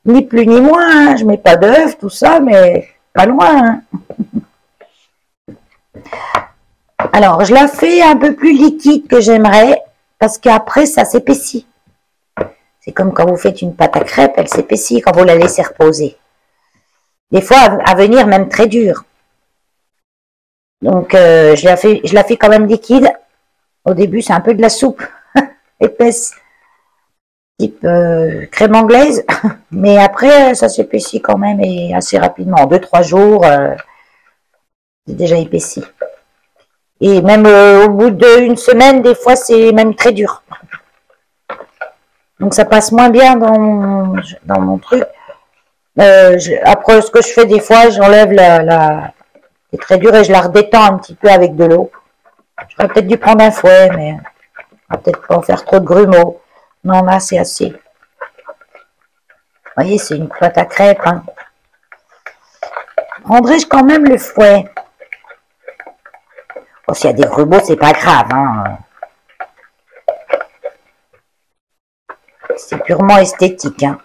[SPEAKER 1] Ni plus ni moins, hein. Je mets pas d'œufs, tout ça, mais pas loin. Hein. Alors, je la fais un peu plus liquide que j'aimerais, parce qu'après, ça s'épaissit. C'est comme quand vous faites une pâte à crêpes, elle s'épaissit quand vous la laissez reposer. Des fois, à venir, même très dure. Donc, je la fais quand même liquide. Au début, c'est un peu de la soupe épaisse. Type crème anglaise, mais après ça s'épaissit quand même et assez rapidement. En 2-3 jours, c'est déjà épaissi. Et même au bout d'une semaine, des fois c'est même très dur. Donc ça passe moins bien dans mon truc. Après, ce que je fais des fois, j'enlève c'est très dur et je la redétends un petit peu avec de l'eau. J'aurais peut-être dû prendre un fouet, mais on va peut-être pas en faire trop de grumeaux. Non, là, c'est assez. Vous voyez, c'est une pâte à crêpes. Hein. Prendrais-je quand même le fouet? Bon, s'il y a des grumeaux, c'est pas grave. Hein. C'est purement esthétique. Hein.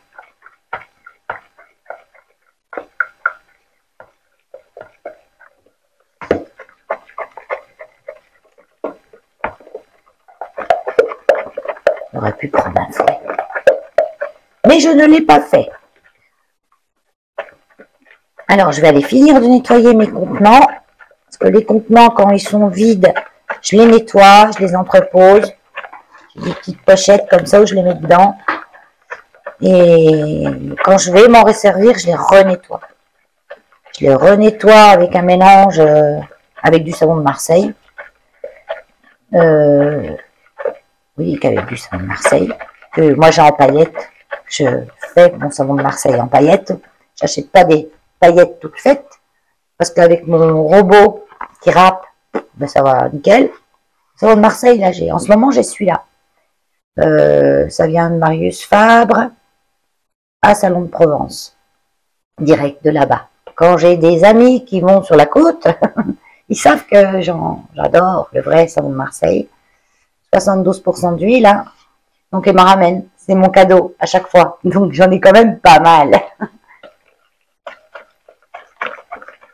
[SPEAKER 1] J'aurais pu prendre un fouet. Mais je ne l'ai pas fait. Alors, je vais aller finir de nettoyer mes contenants. Parce que les contenants, quand ils sont vides, je les nettoie, je les entrepose. J'ai des petites pochettes comme ça où je les mets dedans. Et quand je vais m'en resservir, je les renettoie. Je les renettoie avec un mélange avec du savon de Marseille. Oui, qu'avec du savon de Marseille. Que moi, j'ai en paillettes. Je fait mon savon de Marseille en paillettes. J'achète pas des paillettes toutes faites, parce qu'avec mon robot qui râpe, ben ça va nickel. Le savon de Marseille, là, en ce moment, j'ai celui-là. Ça vient de Marius Fabre, à Salon de Provence, direct de là-bas. Quand j'ai des amis qui vont sur la côte, ils savent que j'adore le vrai savon de Marseille. 72% d'huile, hein. Donc ils m'en ramènent. C'est mon cadeau à chaque fois. Donc j'en ai quand même pas mal.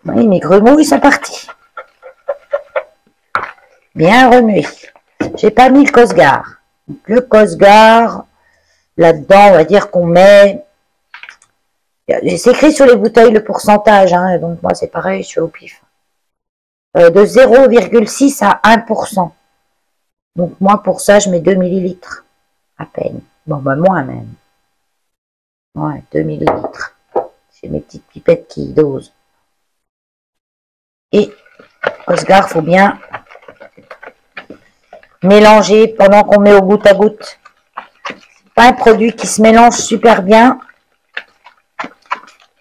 [SPEAKER 1] Oui, mes grumeaux, ils sont partis. Bien remués. J'ai pas mis le Cosgar. Donc, le Cosgar, là-dedans, on va dire qu'on met... C'est écrit sur les bouteilles le pourcentage, hein, donc moi c'est pareil, je suis au pif. De 0,6 à 1%. Donc moi pour ça je mets 2 millilitres à peine. Bon bah moins même. Ouais, 2 millilitres. J'ai mes petites pipettes qui dosent. Et Cosgar, faut bien mélanger pendant qu'on met au goutte à goutte. C'est pas un produit qui se mélange super bien.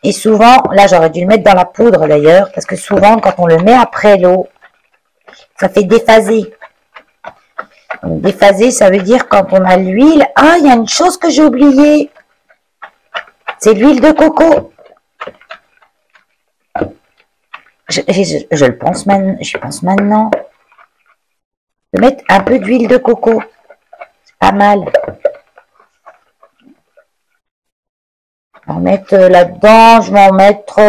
[SPEAKER 1] Et souvent, là j'aurais dû le mettre dans la poudre d'ailleurs, parce que souvent quand on le met après l'eau, ça fait déphaser. Donc, déphaser, ça veut dire quand on a l'huile. Ah, il y a une chose que j'ai oubliée. C'est l'huile de coco. Je le pense maintenant. J'y pense maintenant. Je vais mettre un peu d'huile de coco. C'est pas mal. Je vais en mettre là-dedans. Je vais en mettre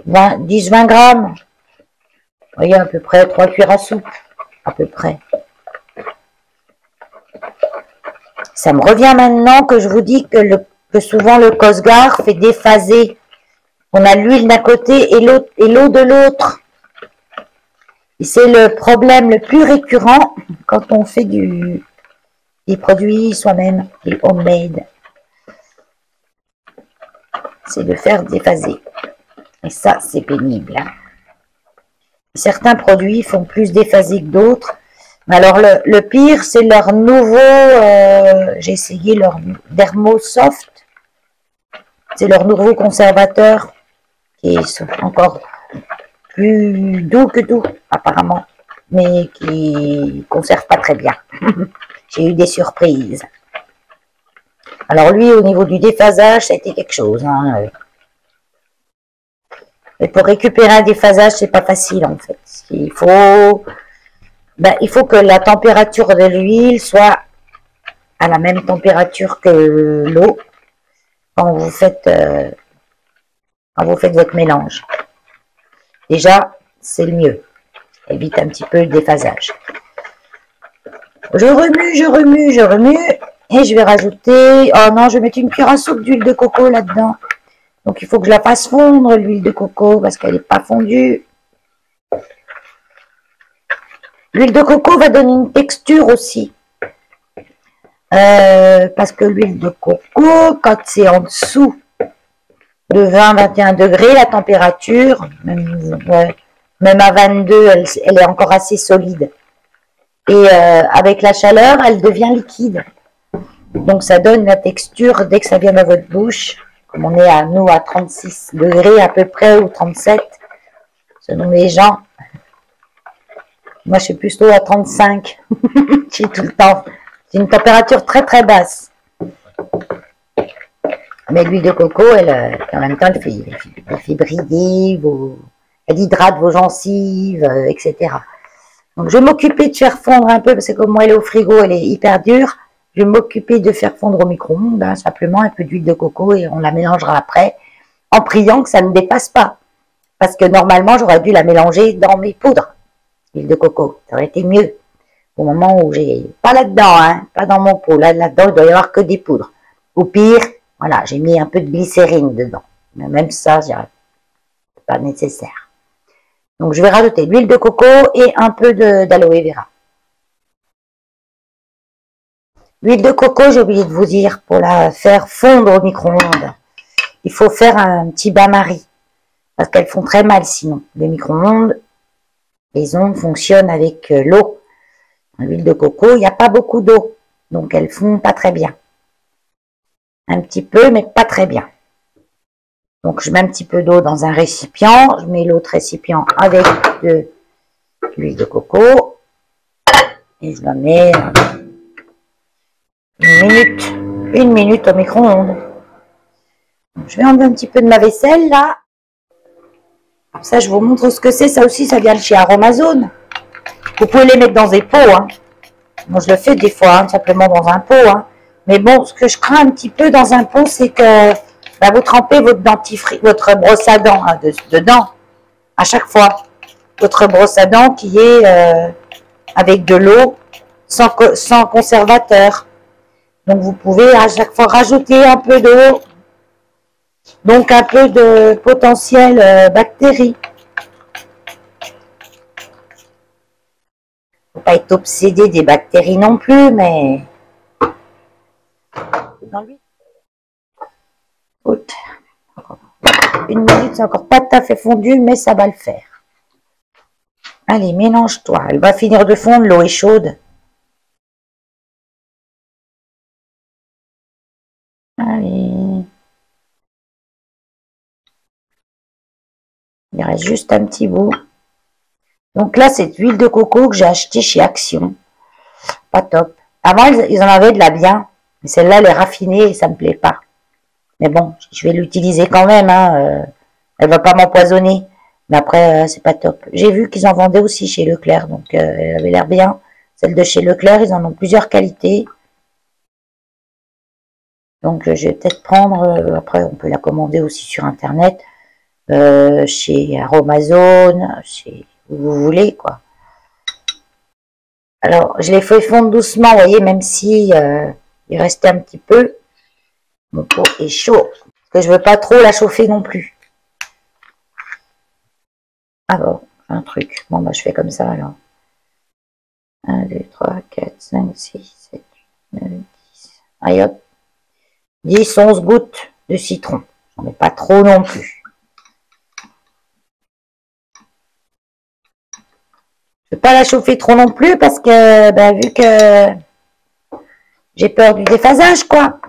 [SPEAKER 1] 10-20 grammes. Vous voyez, à peu près 3 cuillères à soupe. À peu près. Ça me revient maintenant que je vous dis que souvent le Cosgar fait déphaser. On a l'huile d'un côté et l'eau de l'autre. Et c'est le problème le plus récurrent quand on fait des produits soi-même, des homemade. C'est de faire déphaser. Et ça, c'est pénible. Hein. Certains produits font plus déphaser que d'autres. Alors, le pire, c'est leur nouveau... j'ai essayé leur Dermosoft. C'est leur nouveau conservateur qui est encore plus doux que tout, apparemment. Mais qui ne conserve pas très bien. J'ai eu des surprises. Alors, lui, au niveau du déphasage, ça a été quelque chose. Hein. Et pour récupérer un déphasage, c'est pas facile en fait. Il faut que la température de l'huile soit à la même température que l'eau quand vous faites votre mélange. Déjà, c'est le mieux. Évite un petit peu le déphasage. Je remue. Et je vais rajouter... Oh non, je vais mettre une cuillère à soupe d'huile de coco là-dedans. Donc, il faut que je la fasse fondre, l'huile de coco, parce qu'elle n'est pas fondue. L'huile de coco va donner une texture aussi. Parce que l'huile de coco, quand c'est en dessous de 20-21 degrés, la température, même à 22, elle est encore assez solide. Et avec la chaleur, elle devient liquide. Donc, ça donne la texture dès que ça vient dans votre bouche. Comme on est nous à 36 degrés à peu près, ou 37, selon les gens. Moi, je suis plutôt à 35. J'ai tout le temps. C'est une température très très basse. Mais l'huile de coco, en même temps, elle fait briller, elle hydrate vos gencives, etc. Donc, je vais m'occuper de faire fondre un peu, parce que comme moi, elle est au frigo, elle est hyper dure. Je vais m'occuper de faire fondre au micro-ondes, hein, simplement un peu d'huile de coco et on la mélangera après, en priant que ça ne dépasse pas. Parce que normalement, j'aurais dû la mélanger dans mes poudres, l'huile de coco. Ça aurait été mieux. Au moment où j'ai... Pas là-dedans, hein, pas dans mon pot. Là-dedans, il doit y avoir que des poudres. Au pire, voilà, j'ai mis un peu de glycérine dedans. Mais même ça, c'est pas nécessaire. Donc, je vais rajouter l'huile de coco et un peu d'aloe vera. L'huile de coco, j'ai oublié de vous dire, pour la faire fondre au micro-ondes, il faut faire un petit bain-marie. Parce qu'elles font très mal sinon. Les micro-ondes, les ondes fonctionnent avec l'eau. L'huile de coco, il n'y a pas beaucoup d'eau. Donc elles font pas très bien. Un petit peu, mais pas très bien. Donc, je mets un petit peu d'eau dans un récipient. Je mets l'autre récipient avec de l'huile de coco. Et je la mets une minute au micro-ondes. Je vais enlever un petit peu de ma vaisselle, là. Comme ça, je vous montre ce que c'est. Ça aussi, ça vient de chez Aromazone. Vous pouvez les mettre dans des pots, hein. Moi, je le fais des fois, hein, simplement dans un pot, hein. Mais bon, ce que je crains un petit peu dans un pot, c'est que bah, vous trempez votre dentifrice, votre brosse à dents hein, dedans, à chaque fois. Votre brosse à dents qui est avec de l'eau, sans conservateur. Donc, vous pouvez à chaque fois rajouter un peu d'eau, donc un peu de potentiel bactéries. Faut pas être obsédé des bactéries non plus, mais dans lui. Une minute, c'est encore pas tout à fait fondu, mais ça va le faire. Allez, mélange-toi. Elle va finir de fondre, l'eau est chaude. Allez. Il reste juste un petit bout. Donc là, c'est de l'huile de coco que j'ai acheté chez Action. Pas top. Avant, ils en avaient de la bien. Mais celle-là, elle est raffinée et ça me plaît pas. Mais bon, je vais l'utiliser quand même. Hein. Elle va pas m'empoisonner. Mais après, c'est pas top. J'ai vu qu'ils en vendaient aussi chez Leclerc. Donc, elle avait l'air bien. Celle de chez Leclerc, ils en ont plusieurs qualités. Donc, je vais peut-être prendre... après, on peut la commander aussi sur Internet. Chez Aromazone, chez où vous voulez, quoi. Alors, je les fais fondre doucement, vous voyez, même si il restait un petit peu. Mon pot est chaud. Parce que je veux pas trop la chauffer non plus. Ah bon, un truc. Bon, bah, je fais comme ça, alors. 1, 2, 3, 4, 5, 6, 7, 8, 9, 10. Allez, hop. 10, 11 gouttes de citron. J'en mets pas trop non plus. Je ne vais pas la chauffer trop non plus parce que, ben, vu que j'ai peur du déphasage, quoi.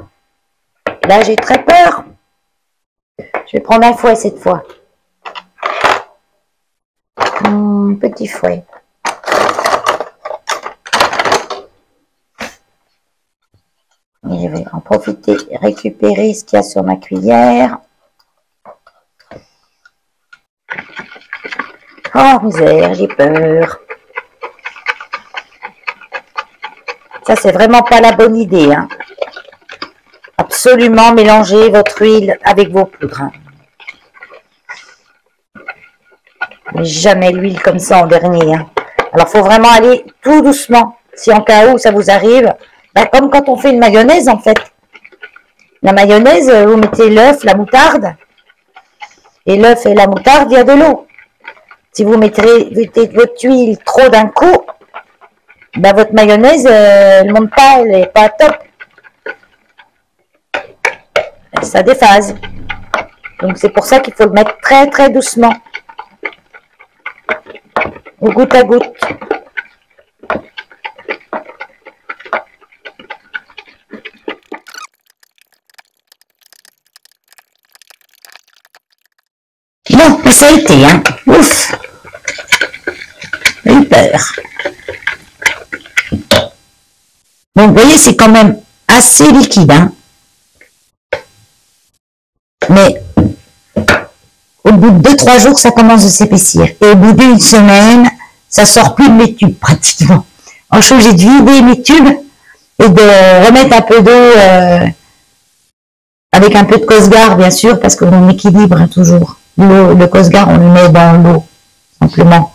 [SPEAKER 1] Là, j'ai très peur. Je vais prendre un fouet cette fois. Petit fouet. Et je vais en profiter, récupérer ce qu'il y a sur ma cuillère. Oh, misère, j'ai peur. Ça, c'est vraiment pas la bonne idée. Hein. Absolument mélanger votre huile avec vos poudres. Hein. Mais jamais l'huile comme ça en dernier. Hein. Alors, il faut vraiment aller tout doucement. Si en cas où ça vous arrive, ben, comme quand on fait une mayonnaise, en fait. La mayonnaise, vous mettez l'œuf, la moutarde. Et l'œuf et la moutarde, il y a de l'eau. Si vous mettez votre huile trop d'un coup, ben votre mayonnaise, elle ne monte pas, elle n'est pas top. Ça déphase. Donc c'est pour ça qu'il faut le mettre très très doucement. Au goutte à goutte. Bon, ça a été, hein. Ouf. J'ai eu peur. Bon, vous voyez, c'est quand même assez liquide, hein. Mais au bout de 2-3 jours, ça commence à s'épaissir. Et au bout d'une semaine, ça sort plus de mes tubes, pratiquement. Alors, je suis obligée de vider mes tubes et de remettre un peu d'eau avec un peu de Cosgar, bien sûr, parce qu'on équilibre hein, toujours. Le Cosgar, on le met dans l'eau, simplement.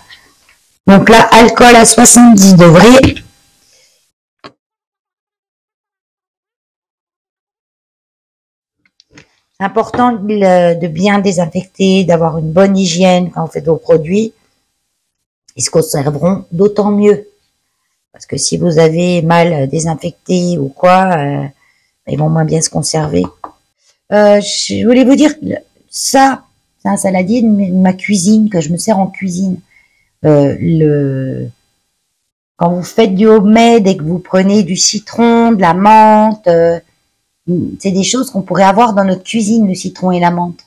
[SPEAKER 1] Donc là, alcool à 70 degrés. Important de bien désinfecter, d'avoir une bonne hygiène quand vous faites vos produits. Ils se conserveront d'autant mieux. Parce que si vous avez mal désinfecté ou quoi, ils vont moins bien se conserver. Je voulais vous dire, ça, c'est un saladier de ma cuisine, que je me sers en cuisine. Quand vous faites du homemade et que vous prenez du citron, de la menthe, c'est des choses qu'on pourrait avoir dans notre cuisine, le citron et la menthe.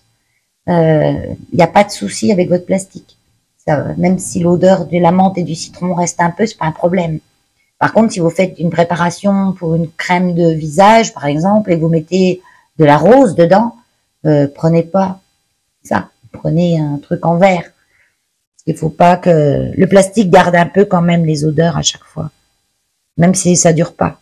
[SPEAKER 1] Il n'y a pas de souci avec votre plastique. Ça, même si l'odeur de la menthe et du citron reste un peu, c'est pas un problème. Par contre, si vous faites une préparation pour une crème de visage, par exemple, et vous mettez de la rose dedans, prenez pas ça. Prenez un truc en verre. Il faut pas que le plastique garde un peu quand même les odeurs à chaque fois, même si ça dure pas.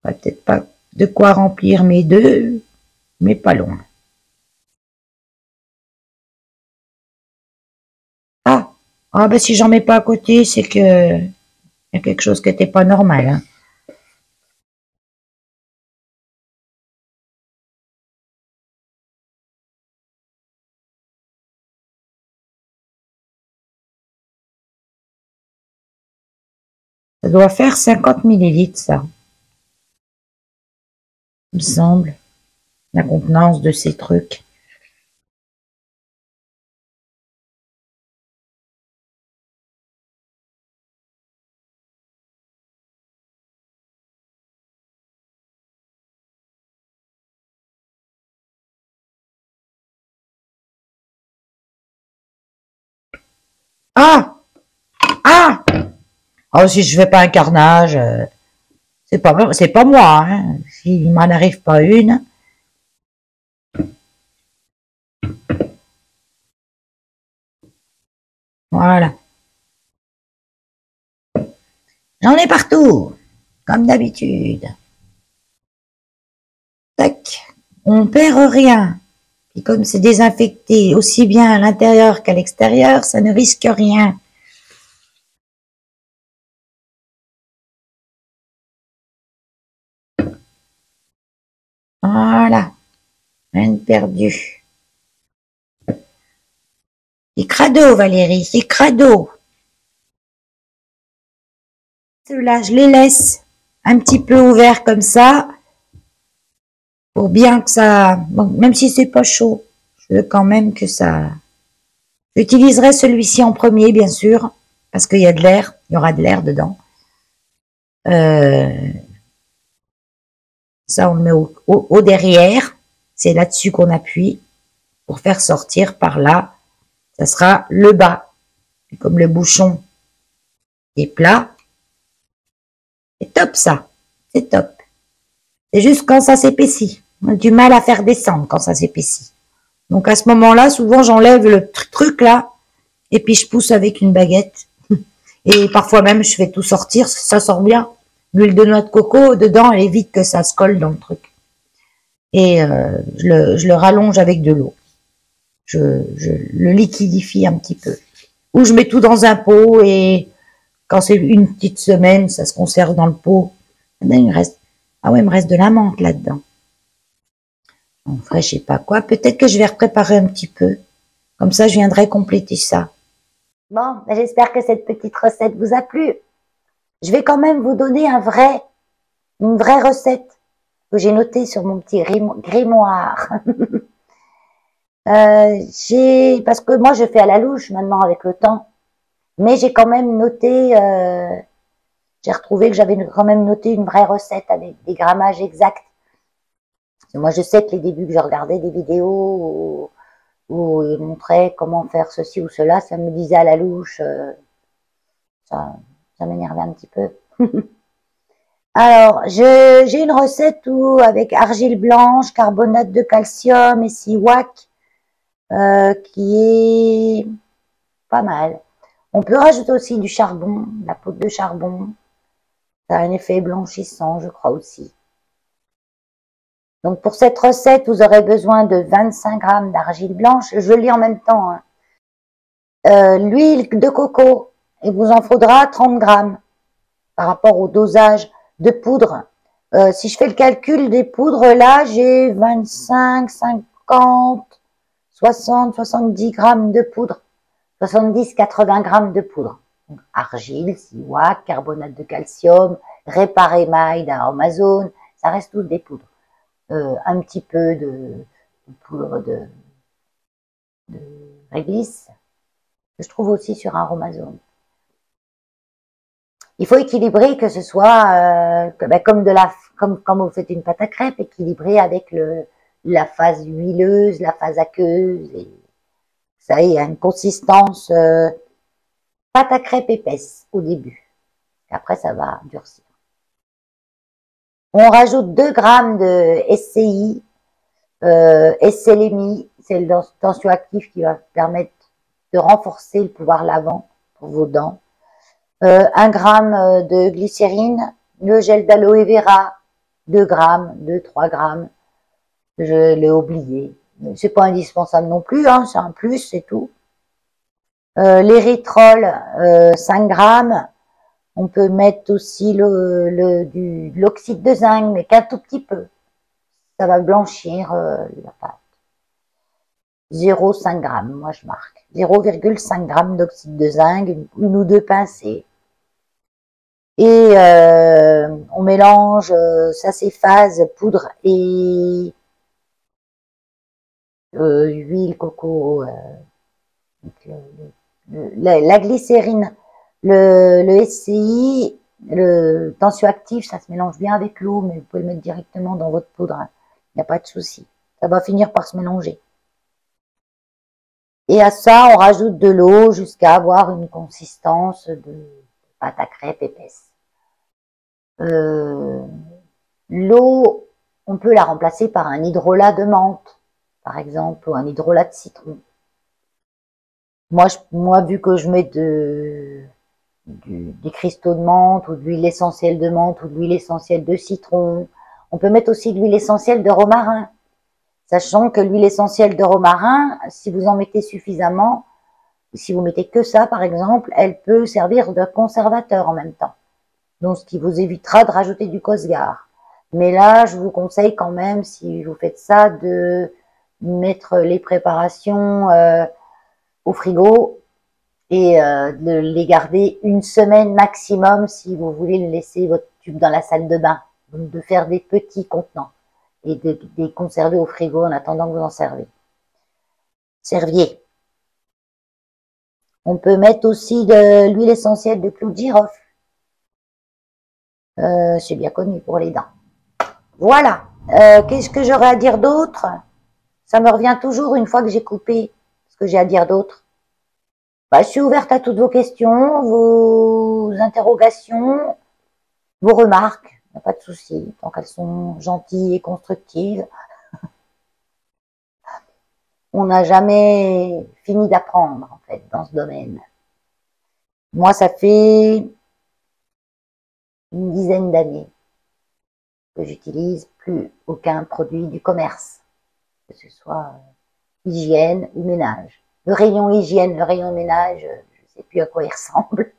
[SPEAKER 1] Peut-être pas de quoi remplir mes deux, mais pas loin. Ah, ah ben si j'en mets pas à côté, c'est que y a quelque chose qui n'était pas normal. Hein. Ça doit faire 50 millilitres, ça, il me semble, la contenance de ces trucs. Ah, ah, oh si je fais pas un carnage, c'est pas moi. Hein. S'il m'en arrive pas une, voilà. J'en ai partout, comme d'habitude. Tac, on perd rien. Et comme c'est désinfecté aussi bien à l'intérieur qu'à l'extérieur, ça ne risque rien. Voilà, rien de perdu. C'est crado, Valérie, c'est crado. Ceux-là, je les laisse un petit peu ouverts comme ça, pour bien que ça, bon, même si c'est pas chaud, je veux quand même que ça. J'utiliserai celui-ci en premier, bien sûr, parce qu'il y a de l'air, il y aura de l'air dedans. Euh, Ça, on le met au derrière, c'est là-dessus qu'on appuie pour faire sortir par là. Ça sera le bas. Et comme le bouchon est plat, c'est top ça, c'est top. C'est juste quand ça s'épaissit. On a du mal à faire descendre quand ça s'épaissit. Donc à ce moment-là, souvent j'enlève le truc là et puis je pousse avec une baguette. Et parfois même je fais tout sortir, ça sort bien. L'huile de noix de coco dedans, elle évite que ça se colle dans le truc. Et je le rallonge avec de l'eau. Je le liquidifie un petit peu. Ou je mets tout dans un pot et quand c'est une petite semaine, ça se conserve dans le pot. Et ben, il me reste, ah ouais, il me reste de la menthe là-dedans. On ferait je sais pas quoi. Peut-être que je vais préparer un petit peu. Comme ça, je viendrai compléter ça. Bon, j'espère que cette petite recette vous a plu. Je vais quand même vous donner une vraie recette que j'ai notée sur mon petit grimoire. Parce que moi je fais à la louche maintenant avec le temps, mais j'ai quand même noté, j'ai retrouvé que j'avais quand même noté une vraie recette avec des grammages exacts. Moi je sais que les débuts que je regardais des vidéos où ils montraient comment faire ceci ou cela, ça me disait à la louche, ça m'énervait un petit peu. Alors, j'ai une recette où avec argile blanche, carbonate de calcium et siwak, qui est pas mal. On peut rajouter aussi du charbon, de la poudre de charbon. Ça a un effet blanchissant, je crois aussi. Donc pour cette recette, vous aurez besoin de 25 grammes d'argile blanche. Je lis en même temps. Hein. L'huile de coco, il vous en faudra 30 grammes par rapport au dosage de poudre. Si je fais le calcul des poudres, là, j'ai 25, 50, 60, 70 grammes de poudre. 70, 80 grammes de poudre. Donc, argile, siwak, carbonate de calcium, réparémail d'Amazon, ça reste toutes des poudres. Un petit peu de poudre de réglisse, que je trouve aussi sur Amazon. Il faut équilibrer, que ce soit comme comme quand vous faites une pâte à crêpes, équilibrer avec la phase huileuse, la phase aqueuse. Et ça y a une consistance pâte à crêpes épaisse au début. Après, ça va durcir. On rajoute 2 grammes de SCI, SLMI, c'est le tensioactif qui va permettre de renforcer le pouvoir lavant pour vos dents. 1 gramme de glycérine, le gel d'aloe vera, 2 grammes, 3 grammes. Je l'ai oublié. C'est pas indispensable non plus, hein, c'est un plus, c'est tout. L'érythrol, 5 grammes. On peut mettre aussi l'oxyde de zinc, mais qu'un tout petit peu. Ça va blanchir la pâte. 0,5 grammes, moi je marque. 0,5 grammes d'oxyde de zinc, une ou deux pincées. Et on mélange, ça s'effase, poudre et huile coco, la glycérine, le SCI, le tensioactif, ça se mélange bien avec l'eau, mais vous pouvez le mettre directement dans votre poudre, hein. Il n'y a pas de souci. Ça va finir par se mélanger. Et à ça, on rajoute de l'eau jusqu'à avoir une consistance de pâte à crêpes épaisse. L'eau, on peut la remplacer par un hydrolat de menthe, par exemple, ou un hydrolat de citron. Moi, vu que je mets des cristaux de menthe, ou de l'huile essentielle de menthe, ou de l'huile essentielle de citron, on peut mettre aussi de l'huile essentielle de romarin. Sachant que l'huile essentielle de romarin, si vous en mettez suffisamment, si vous mettez que ça, par exemple, elle peut servir de conservateur en même temps. Donc, ce qui vous évitera de rajouter du Cosgar. Mais là, je vous conseille quand même, si vous faites ça, de mettre les préparations au frigo et de les garder une semaine maximum si vous voulez laisser votre tube dans la salle de bain. Donc, de faire des petits contenants et de les conserver au frigo en attendant que vous en serviez. On peut mettre aussi de l'huile essentielle de clou de girofle. C'est bien connu pour les dents. Voilà. Qu'est-ce que j'aurais à dire d'autre? Ça me revient toujours une fois que j'ai coupé ce que j'ai à dire d'autre. Bah, je suis ouverte à toutes vos questions, vos interrogations, vos remarques. Il n'y a pas de souci, tant qu'elles sont gentilles et constructives. On n'a jamais fini d'apprendre, en fait, dans ce domaine. Moi, ça fait une dizaine d'années que j'utilise plus aucun produit du commerce, que ce soit hygiène ou ménage. Le rayon hygiène, le rayon ménage, je ne sais plus à quoi il ressemble.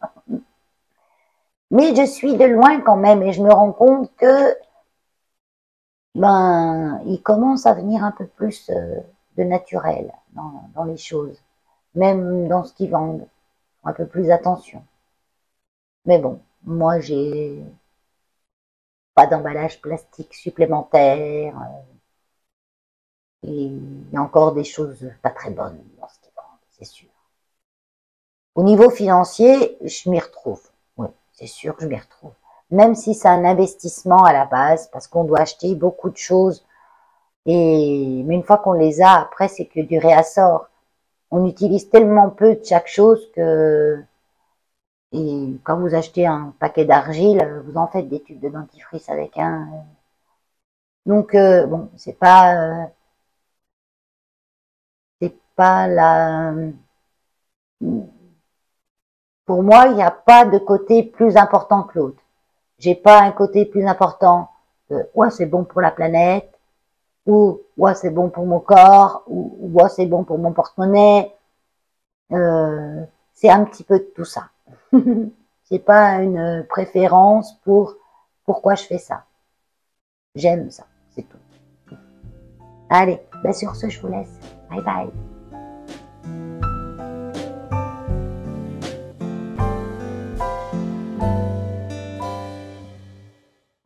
[SPEAKER 1] Mais je suis de loin quand même et je me rends compte que il commence à venir un peu plus de naturel dans les choses, même dans ce qu'ils vendent, un peu plus attention. Mais bon, moi j'ai pas d'emballage plastique supplémentaire et il y a encore des choses pas très bonnes dans ce qu'ils vendent, c'est sûr. Au niveau financier, je m'y retrouve. Oui, c'est sûr que je m'y retrouve. Même si c'est un investissement à la base, parce qu'on doit acheter beaucoup de choses. Mais une fois qu'on les a, après, c'est que du réassort. On utilise tellement peu de chaque chose que... Et quand vous achetez un paquet d'argile, vous en faites des tubes de dentifrice avec un... Donc, bon, c'est pas la... Pour moi, il n'y a pas de côté plus important que l'autre. J'ai pas un côté plus important que ouais, c'est bon pour la planète, ou ouais, c'est bon pour mon corps, ou ouais, c'est bon pour mon porte-monnaie. C'est un petit peu de tout ça. C'est pas une préférence pour pourquoi je fais ça. J'aime ça, c'est tout. Allez, sur ce, je vous laisse. Bye bye.